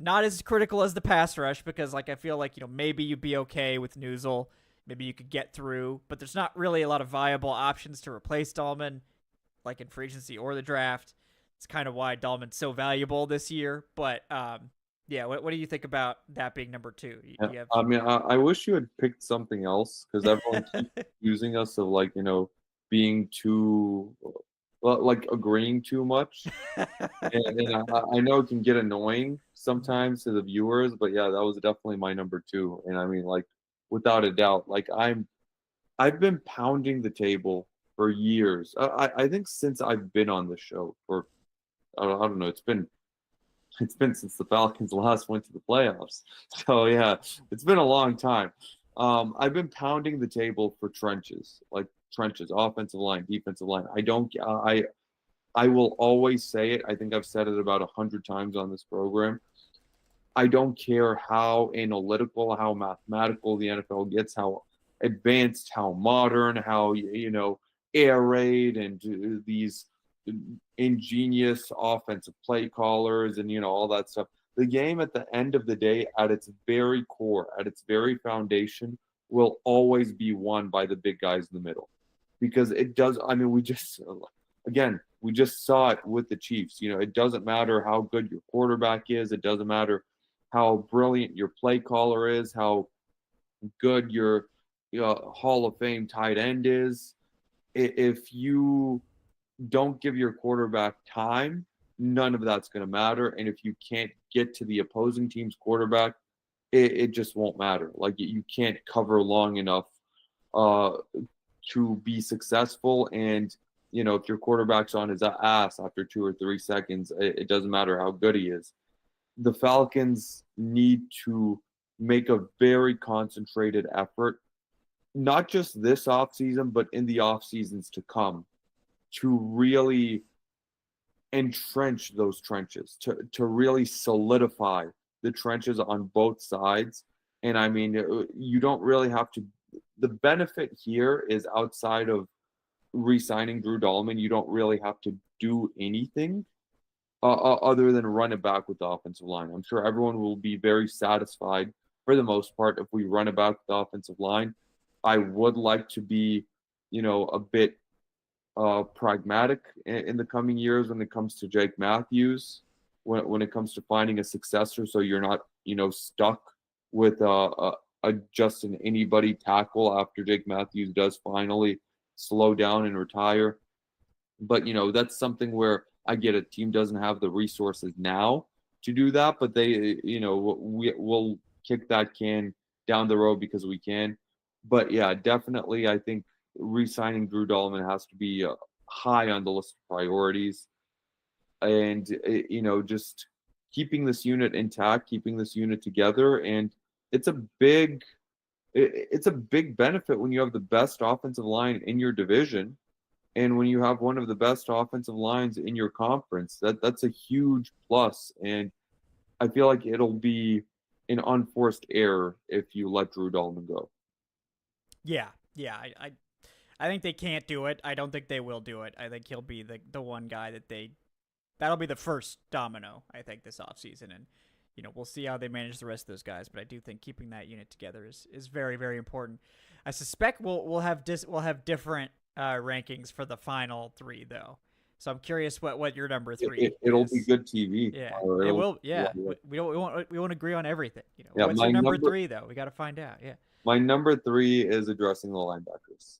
Not as critical as the pass rush, because like I feel like maybe you'd be okay with Newsel, maybe you could get through, but there's not really a lot of viable options to replace Dahlman, like in free agency or the draft. It's kind of why Dahlman's so valuable this year. But yeah, what do you think about that being number two? I mean, I wish you had picked something else, because everyone keeps accusing us of like being too like agreeing too much, and I know it can get annoying sometimes to the viewers, but yeah, that was definitely my number two. And I mean, like, without a doubt, like I've been pounding the table for years. I think since I've been on the show for I don't know, it's been since the Falcons last went to the playoffs. So yeah, it's been a long time. I've been pounding the table for trenches, offensive line, defensive line. I will always say it. I think I've said it about 100 times on this program. I don't care how analytical, how mathematical the NFL gets, how advanced, how modern, how air raid and these ingenious offensive play callers and all that stuff. The game at the end of the day, at its very core, at its very foundation, will always be won by the big guys in the middle, because it does. I mean, we just saw it with the Chiefs. It doesn't matter how good your quarterback is, it doesn't matter how brilliant your play caller is, how good your Hall of Fame tight end is. If you don't give your quarterback time, none of that's going to matter. And if you can't get to the opposing team's quarterback, it just won't matter. Like, you can't cover long enough to be successful. And if your quarterback's on his ass after 2 or 3 seconds, it doesn't matter how good he is. The Falcons need to make a very concentrated effort, not just this offseason, but in the off seasons to come, to really entrench those trenches, to really solidify the trenches on both sides. And I mean, you don't really have to. The benefit here is, outside of re-signing Drew Dahlman, you don't really have to do anything other than run it back with the offensive line. I'm sure everyone will be very satisfied for the most part if we run it back with the offensive line. I would like to be, a bit pragmatic in the coming years when it comes to Jake Matthews, when it comes to finding a successor, so you're not stuck with a just an anybody tackle after Jake Matthews does finally slow down and retire. But that's something where I get a team doesn't have the resources now to do that, but they we'll kick that can down the road because we can. But yeah, definitely I think re-signing Drew Dahlman has to be high on the list of priorities. And just keeping this unit intact, keeping this unit together. And it's a big benefit when you have the best offensive line in your division, and when you have one of the best offensive lines in your conference. That's a huge plus. And I feel like it'll be an unforced error if you let Drew Dalman go. Yeah, yeah. I think they can't do it. I don't think they will do it. I think he'll be the one guy that'll be the first domino, I think, this offseason. And, we'll see how they manage the rest of those guys. But I do think keeping that unit together is very, very important. I suspect we'll have different rankings for the final three, though. So I'm curious what your number three It'll is. be good TV. Yeah, Or it it'll, will. Yeah, we won't agree on everything. yeah, What's your number three, though? We got to find out. Yeah. my number 3 is addressing the linebackers.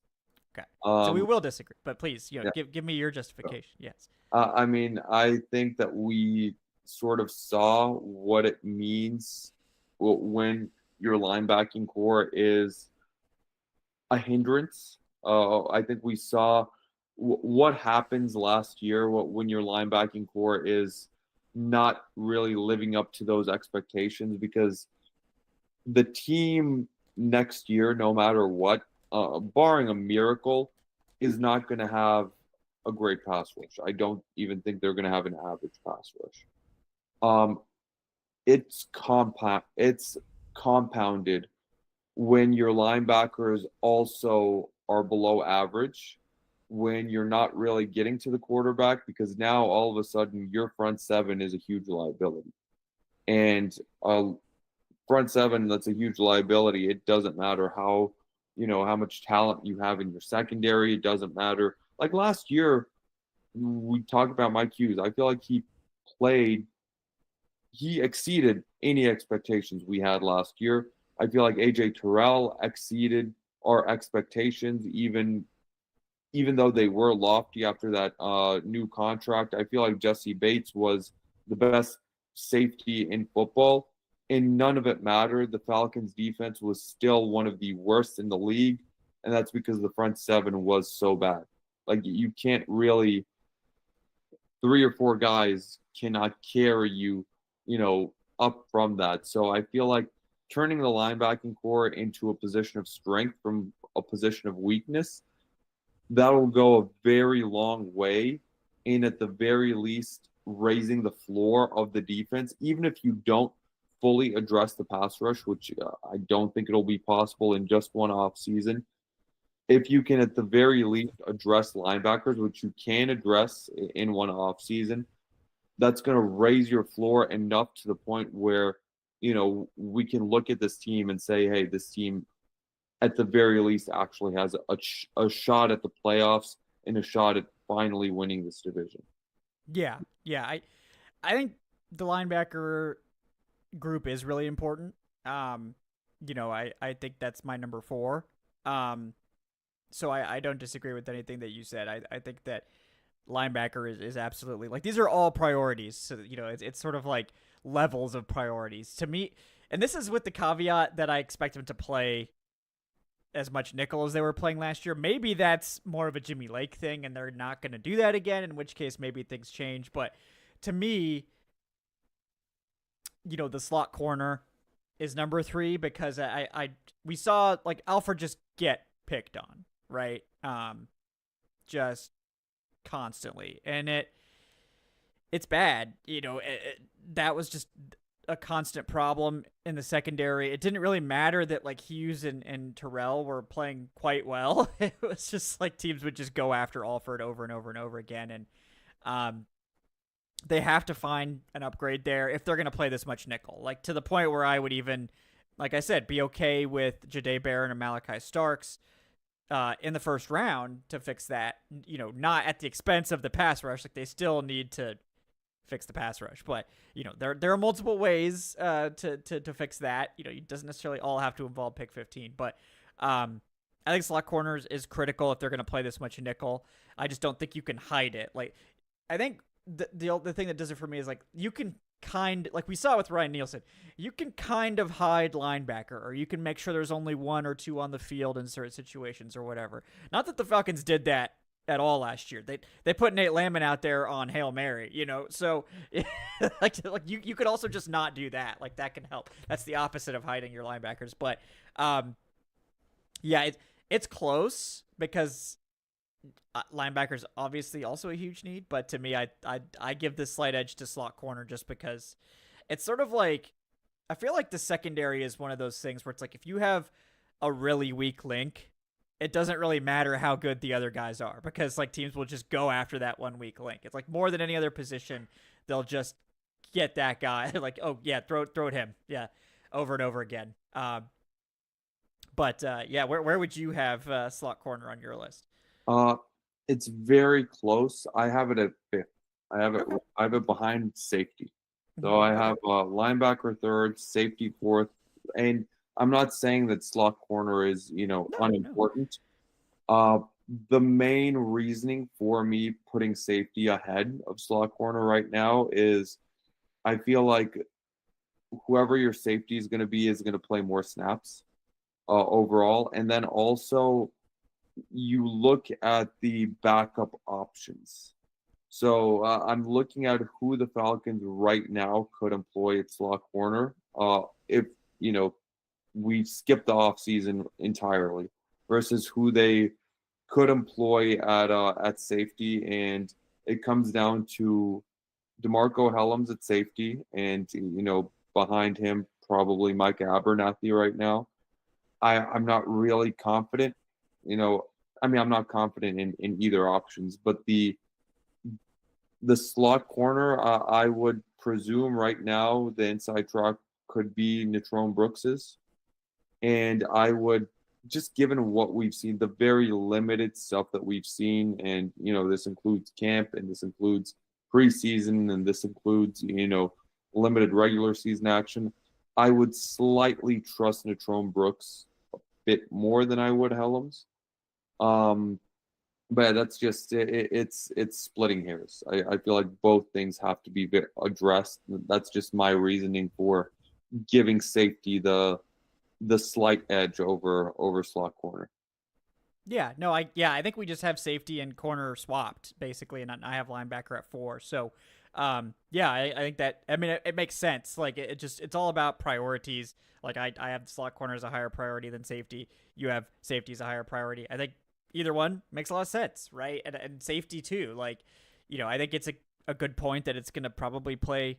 Okay. So we will disagree, but please, Yeah. give me your justification. Yes. I mean, I think that we sort of saw what it means when your linebacking core is a hindrance. I think we saw what happens last year when your linebacking core is not really living up to those expectations, because the team next year, no matter what, barring a miracle, is not going to have a great pass rush. I don't even think they're going to have an average pass rush. It's compounded when your linebackers also are below average, when you're not really getting to the quarterback, because now all of a sudden your front seven is a huge liability. And front seven that's a huge liability. It doesn't matter how much talent you have in your secondary. It doesn't matter. Like last year, we talked about Mike Hughes. I feel like he exceeded any expectations we had last year. I feel like AJ Terrell exceeded our expectations, even though they were lofty after that new contract. I feel like Jesse Bates was the best safety in football, and none of it mattered. The Falcons defense was still one of the worst in the league, and that's because the front seven was so bad. Like, you can't really, 3 or 4 guys cannot carry you, up from that. So I feel like turning the linebacking core into a position of strength from a position of weakness, that'll go a very long way in, at the very least, raising the floor of the defense, even if you don't fully address the pass rush, which I don't think it'll be possible in just one off season. If you can, at the very least, address linebackers, which you can address in one off season, that's going to raise your floor enough to the point where, we can look at this team and say, hey, this team, at the very least, actually has a shot at the playoffs and a shot at finally winning this division. Yeah. I think the linebacker group is really important. I think that's my number 4. So I don't disagree with anything that you said. I think that linebacker is absolutely, like, these are all priorities. So, it's sort of like levels of priorities to me. And this is with the caveat that I expect him to play as much nickel as they were playing last year. Maybe that's more of a Jimmy Lake thing and they're not going to do that again, in which case maybe things change. But to me, the slot corner is number 3, because we saw, like, Alfred just get picked on, right? Just constantly. And it's bad. That was just a constant problem in the secondary. It didn't really matter that, like, Hughes and Terrell were playing quite well. It was just like teams would just go after Alford over and over and over again. And they have to find an upgrade there if they're going to play this much nickel. Like, to the point where I would even, like I said, be okay with Jahdae Barron and Malachi Starks in the first round to fix that, not at the expense of the pass rush. Like, they still need to fix the pass rush, but there are multiple ways to fix that. It doesn't necessarily all have to involve pick 15, but I think slot corners is critical if they're going to play this much nickel. I just don't think you can hide it. Like, I think the thing that does it for me is, like, you can like we saw with Ryan Nielsen, you can kind of hide linebacker, or you can make sure there's only 1 or 2 on the field in certain situations or whatever. Not that the Falcons did that at all last year. They put Nate Landman out there on Hail Mary, so like you could also just not do that. Like, that can help. That's the opposite of hiding your linebackers. But yeah, it's close, because linebackers obviously also a huge need, but to me, I give this slight edge to slot corner, just because it's sort of like, I feel like the secondary is one of those things where it's like if you have a really weak link, it doesn't really matter how good the other guys are because like teams will just go after that one weak link. It's like more than any other position, they'll just get that guy. Like, oh yeah, throw it him, yeah, over and over again. But yeah, where would you have slot corner on your list? Uh, it's very close. I have it at fifth. Okay. I have it behind safety. So Mhm. I Okay. have linebacker third, safety fourth, and I'm not saying that slot corner is No, no. unimportant. Uh, the main reasoning for me putting safety ahead of slot corner right now is I feel like whoever your safety is going to play more snaps overall, and then also you look at the backup options. So I'm looking at who the Falcons right now could employ at slot corner. If you know we skip the offseason entirely, versus who they could employ at safety, and it comes down to DeMarco Hellams at safety, and behind him probably Mike Abernathy right now. I'm not really confident. You know, I mean, I'm not confident in either options, but the slot corner, I would presume right now the inside track could be Natrone Brooks's, and I would just given what we've seen, the very limited stuff that we've seen, and this includes camp, and this includes preseason, and this includes limited regular season action. I would slightly trust Natrone Brooks a bit more than I would Helms. Um, but that's just it's splitting hairs. I feel like both things have to be addressed. That's just my reasoning for giving safety the slight edge over slot corner. Yeah, no, I think we just have safety and corner swapped basically, and I have linebacker at 4. So, yeah, I think that I mean it makes sense. Like it's all about priorities. Like I have slot corner as a higher priority than safety. You have safety as a higher priority. I think either one makes a lot of sense, right? And safety too. Like, I think it's a good point that it's gonna probably play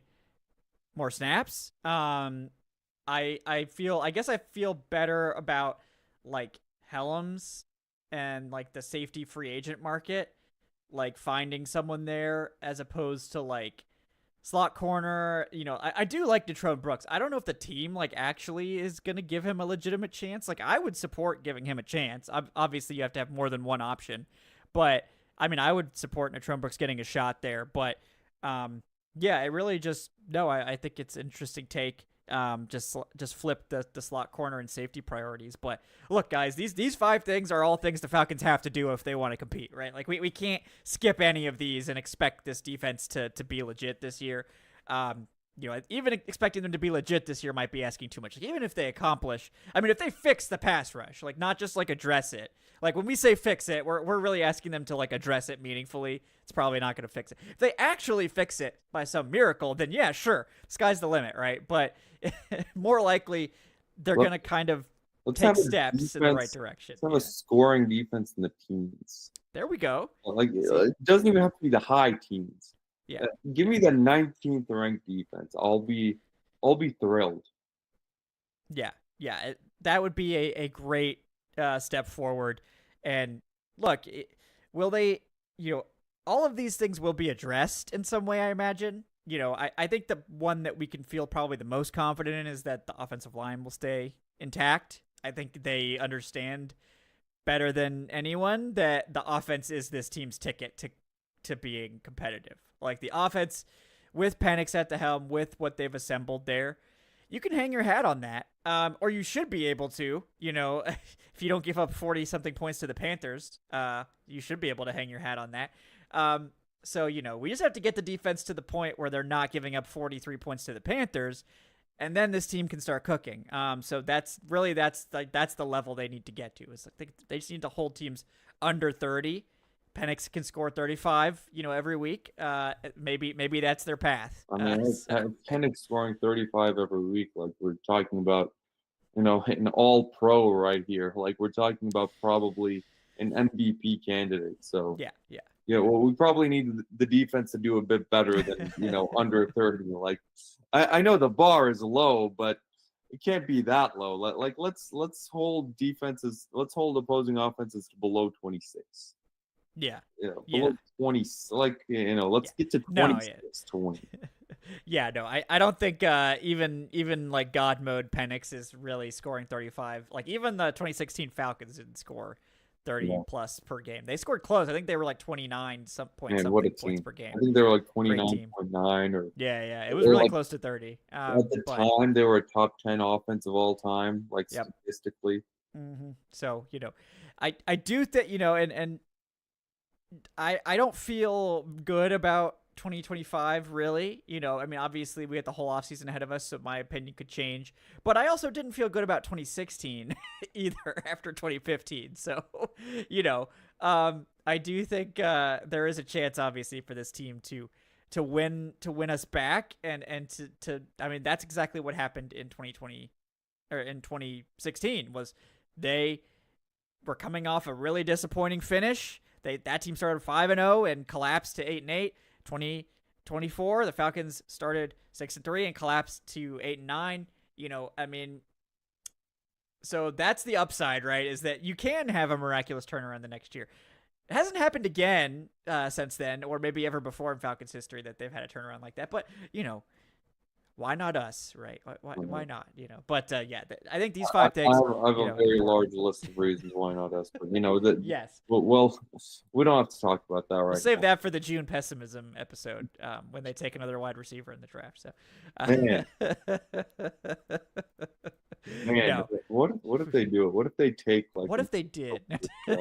more snaps. I guess I feel better about like Helms and like the safety free agent market, like finding someone there as opposed to like slot corner. I do like Detroit Brooks. I don't know if the team like actually is gonna give him a legitimate chance. Like I would support giving him a chance. Obviously, you have to have more than one option, but I mean, I would support Detroit Brooks getting a shot there. But yeah, it really just no. I think it's an interesting take. Just flip the slot corner and safety priorities. But look, guys, these 5 things are all things the Falcons have to do if they want to compete, right? Like we can't skip any of these and expect this defense to be legit this year. Even expecting them to be legit this year might be asking too much. Like, even if they accomplish, I mean, if they fix the pass rush, like not just like address it. Like when we say fix it, we're really asking them to like address it meaningfully. It's probably not going to fix it. If they actually fix it by some miracle, then yeah, sure, sky's the limit, right? But more likely, they're Let, going to kind of let's take have a steps in the right defense. direction. Let's have Yeah, a scoring defense in the teens. there we go. Like See, it doesn't even have to be the high teens. yeah, Give me the 19th ranked defense. I'll be thrilled. yeah, that would be a great step forward. And look, will they? All of these things will be addressed in some way, I imagine. I think the one that we can feel probably the most confident in is that the offensive line will stay intact. I think they understand better than anyone that the offense is this team's ticket to being competitive. Like the offense with Penix at the helm, with what they've assembled there, you can hang your hat on that. Or you should be able to, if you don't give up 40 something points to the Panthers, you should be able to hang your hat on that. So, we just have to get the defense to the point where they're not giving up 43 points to the Panthers, and then this team can start cooking. So that's the level they need to get to. Is like they just need to hold teams under 30. Penix can score 35, every week. Maybe that's their path. I mean, Penix scoring 35 every week. Like we're talking about, an all pro right here. Like we're talking about probably an MVP candidate. So Yeah, yeah. Yeah, well, we probably need the defense to do a bit better than under 30. Like, I know the bar is low, but it can't be that low. Like let's hold defenses, let's hold opposing offenses to below 26. Yeah. Below Yeah. 20. Like let's get to No, yeah. 26 to win. Yeah, no, I don't think even like God mode Penix is really scoring 35. Like even the 2016 Falcons didn't score 30 Yeah. plus per game. They scored close. I think they were like 29 Man, what a points team! per game. I think they were like Great team. 29.9 or Yeah, it was really close to 30. at the time they were a top 10 offense of all time, like statistically. So I do think and I don't feel good about 2025 really. I mean, obviously we had the whole offseason ahead of us, so my opinion could change, but I also didn't feel good about 2016 either after 2015. So I do think there is a chance obviously for this team to win us back, and to I mean, that's exactly what happened in 2020 or in 2016 was they were coming off a really disappointing finish. That team started 5-0 and collapsed to 8-8. 2024, the Falcons started 6-3 and collapsed to 8-9. I mean, so that's the upside, right? Is that you can have a miraculous turnaround the next year. It hasn't happened again since then, or maybe ever before in Falcons history that they've had a turnaround like that. But why not us, right? Why not? But yeah, I think these 5 things. I have a very large list of reasons why not us, but that. Yes. Well, we don't have to talk about that right We'll save now. that for the June pessimism episode when they take another wide receiver in the draft. So, Man, no. what if they do it? What if they take like? What if they did? Like,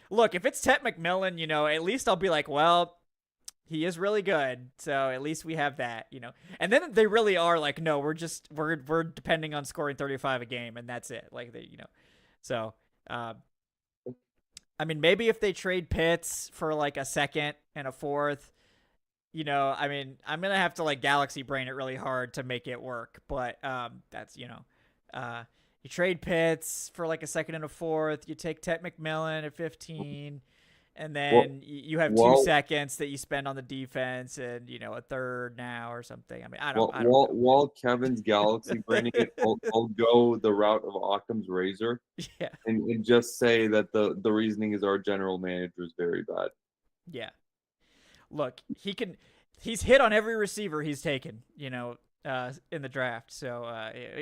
Look, if it's Tet McMillan, at least I'll be like, well, he is really good, so at least we have that, And then they really are like, no, we're depending on scoring 35 a game, and that's it. Like So, I mean, maybe if they trade Pitts for like a second and a fourth, I mean, I'm gonna have to like galaxy brain it really hard to make it work. But that's you trade Pitts for like a second and a fourth. You take Tet McMillan at 15. And then you have 2 seconds that you spend on the defense, and a third now or something. I mean, I don't know. While Kevin's galaxy braining it, I'll go the route of Occam's razor, and just say that the reasoning is our general manager is very bad. Yeah, look, he's hit on every receiver he's taken, in the draft. So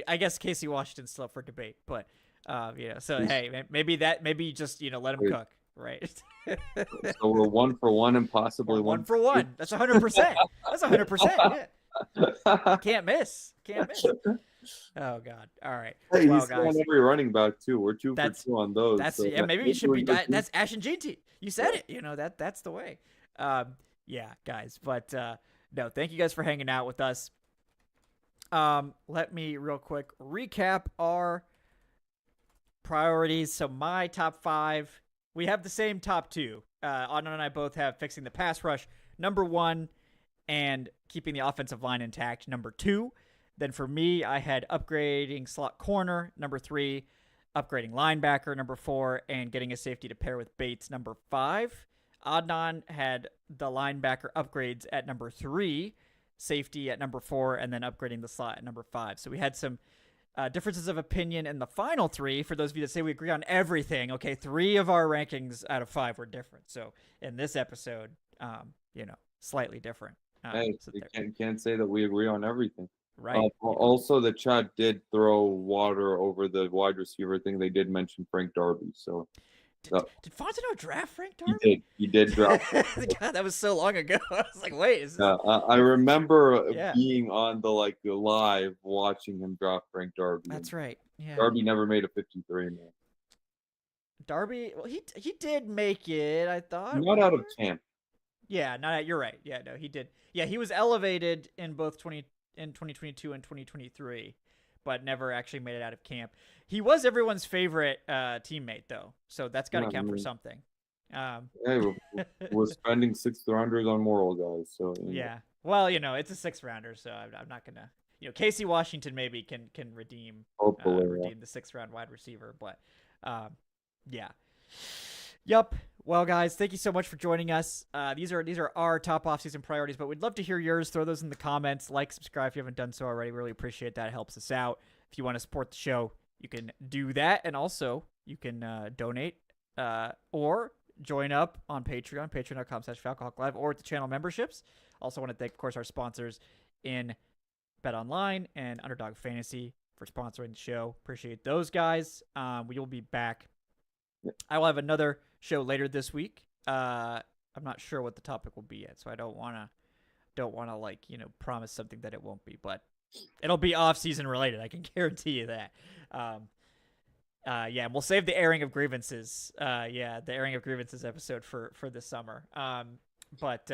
I guess Casey Washington's still up for debate, but so hey, maybe just let him cook. Right. So we're 1 for 1 and possibly 1 for 1. That's 100%. That's 100%. Yeah. Can't miss. Oh God. All right. Hey, he's guys, on every running back too. We're 2 for 2 on those. That's maybe it should be. That's Ash and GT. You said it. That's the way. Yeah, guys. But no, thank you guys for hanging out with us. Let me real quick recap our priorities. So my top 5. We have the same top 2. Adnan and I both have fixing the pass rush, number 1, and keeping the offensive line intact, number 2. Then for me, I had upgrading slot corner, number 3, upgrading linebacker, number 4, and getting a safety to pair with Bates, number 5. Adnan had the linebacker upgrades at number 3, safety at number 4, and then upgrading the slot at number 5. So we had some differences of opinion in the final 3. For those of you that say we agree on everything, okay, 3 of our rankings out of 5 were different. So in this episode, slightly different. Hey, so you can't say that we agree on everything. Right. Also, the chat did throw water over the wide receiver thing. They did mention Frank Darby. So did Fontenot draft Frank Darby? He did draft. God, that was so long ago. I was like, wait. Is this... I remember being on the live watching him draft Frank Darby. That's right. Yeah. Darby never made a 53, man. Darby, well, he did make it, I thought. Not out of camp. Yeah, you're right. Yeah, no, he did. Yeah, he was elevated in both 2022 and 2023, but never actually made it out of camp. He was everyone's favorite teammate, though, so that's got to count for something. Hey, we're spending 6th rounders on moral guys, so yeah. Well, it's a 6th rounder, so I'm not gonna. Casey Washington maybe can redeem the 6th round wide receiver, but yeah. Yup. Well, guys, thank you so much for joining us. These are our top off-season priorities, but we'd love to hear yours. Throw those in the comments. Like, subscribe if you haven't done so already. We really appreciate that. It helps us out. If you want to support the show, you can do that, and also you can donate or join up on Patreon, patreon.com/Falcoholic Live, or at the channel memberships. Also want to thank, of course, our sponsors in BetOnline and Underdog Fantasy for sponsoring the show. Appreciate those guys. We will be back. I will have another show later this week. I'm not sure what the topic will be yet, so I don't wanna like promise something that it won't be, but it'll be off-season related. I can guarantee you that. Yeah, and we'll save the airing of grievances. The airing of grievances episode for this summer. But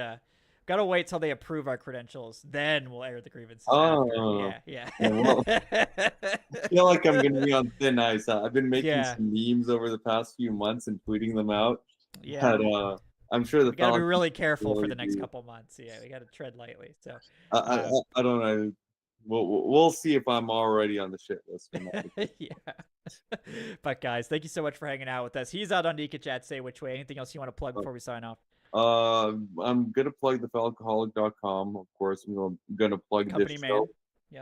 gotta wait till they approve our credentials, then we'll air the grievances. Oh, after. Yeah. well, I feel like I'm gonna be on thin ice. I've been making some memes over the past few months and tweeting them out. Yeah. But I'm sure we gotta be really careful for the next couple months. Yeah, we gotta tread lightly. So I don't know. We'll see if I'm already on the shit list or not. Yeah. But guys, thank you so much for hanging out with us. He's out on Ikic at Say Which Way. Anything else you want to plug before we sign off? I'm gonna plug the Falcoholic.com, of course. I'm gonna plug Company this man. show.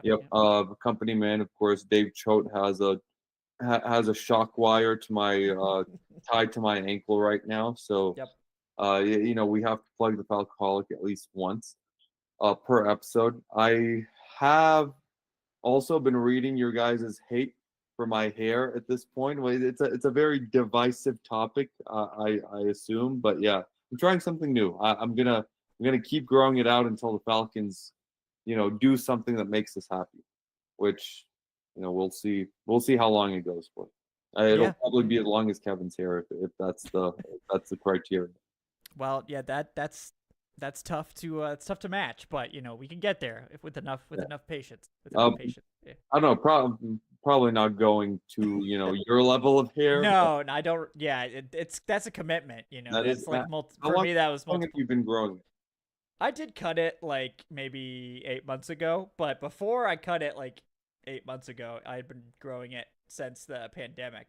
Yep. Company man, of course. Dave Choate has a shock wire to my tied to my ankle right now. So we have to plug the Falcoholic at least once per episode. I have also been reading your guys' hate for my hair at this point. It's a very divisive topic, I assume, but yeah, I'm trying something new. I'm gonna keep growing it out until the Falcons, do something that makes us happy, which, we'll see how long it goes for. It'll probably be as long as Kevin's hair if that's the criteria. Well, yeah, that's tough to match, but we can get there with enough patience. Yeah. I don't know, probably not going to your level of hair. No, I don't. Yeah, that's a commitment. It's like for me that was multiple. How long have you been growing it? I did cut it like maybe 8 months ago, but before I cut it like 8 months ago, I had been growing it since the pandemic.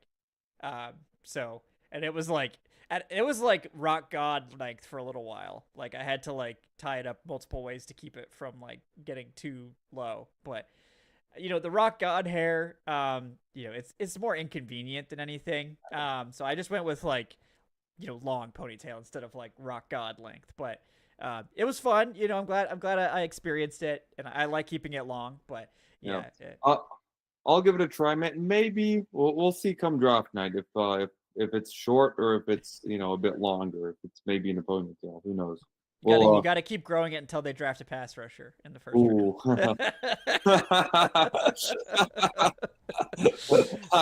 And it was like rock god length for a little while. Like I had to like tie it up multiple ways to keep it from like getting too low. But the rock god hair, it's more inconvenient than anything. So I just went with like long ponytail instead of like rock god length. But it was fun. I'm glad I experienced it, and I like keeping it long. But yeah. I'll give it a try, man. Maybe we'll see come draft night if it's short or if it's a bit longer. If it's maybe in a ponytail, who knows? You got to keep growing it until they draft a pass rusher in the first round.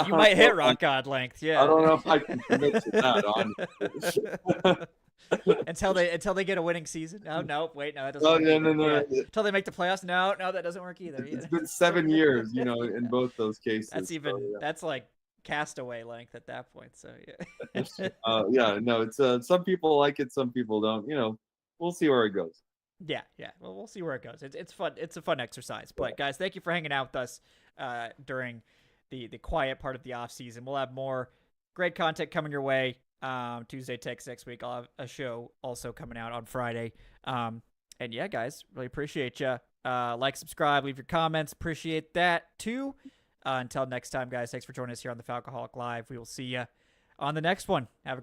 You might hit rock god length. Yeah. I don't know if I can commit to that, honestly. until they get a winning season. No, wait, no, that doesn't work. No. Yeah. Until they make the playoffs. No, that doesn't work either. It's been 7 years, in both those cases. That's like castaway length at that point. So yeah. No, it's some people like it, some people don't. We'll see where it goes. Yeah. Well, we'll see where it goes. It's fun. It's a fun exercise. But guys, thank you for hanging out with us during the quiet part of the off season. We'll have more great content coming your way. Tuesday Text next week. I'll have a show also coming out on Friday. And yeah, guys, really appreciate you. Like, subscribe, leave your comments. Appreciate that too. Until next time, guys, thanks for joining us here on the Falcoholic Live. We will see you on the next one. Have a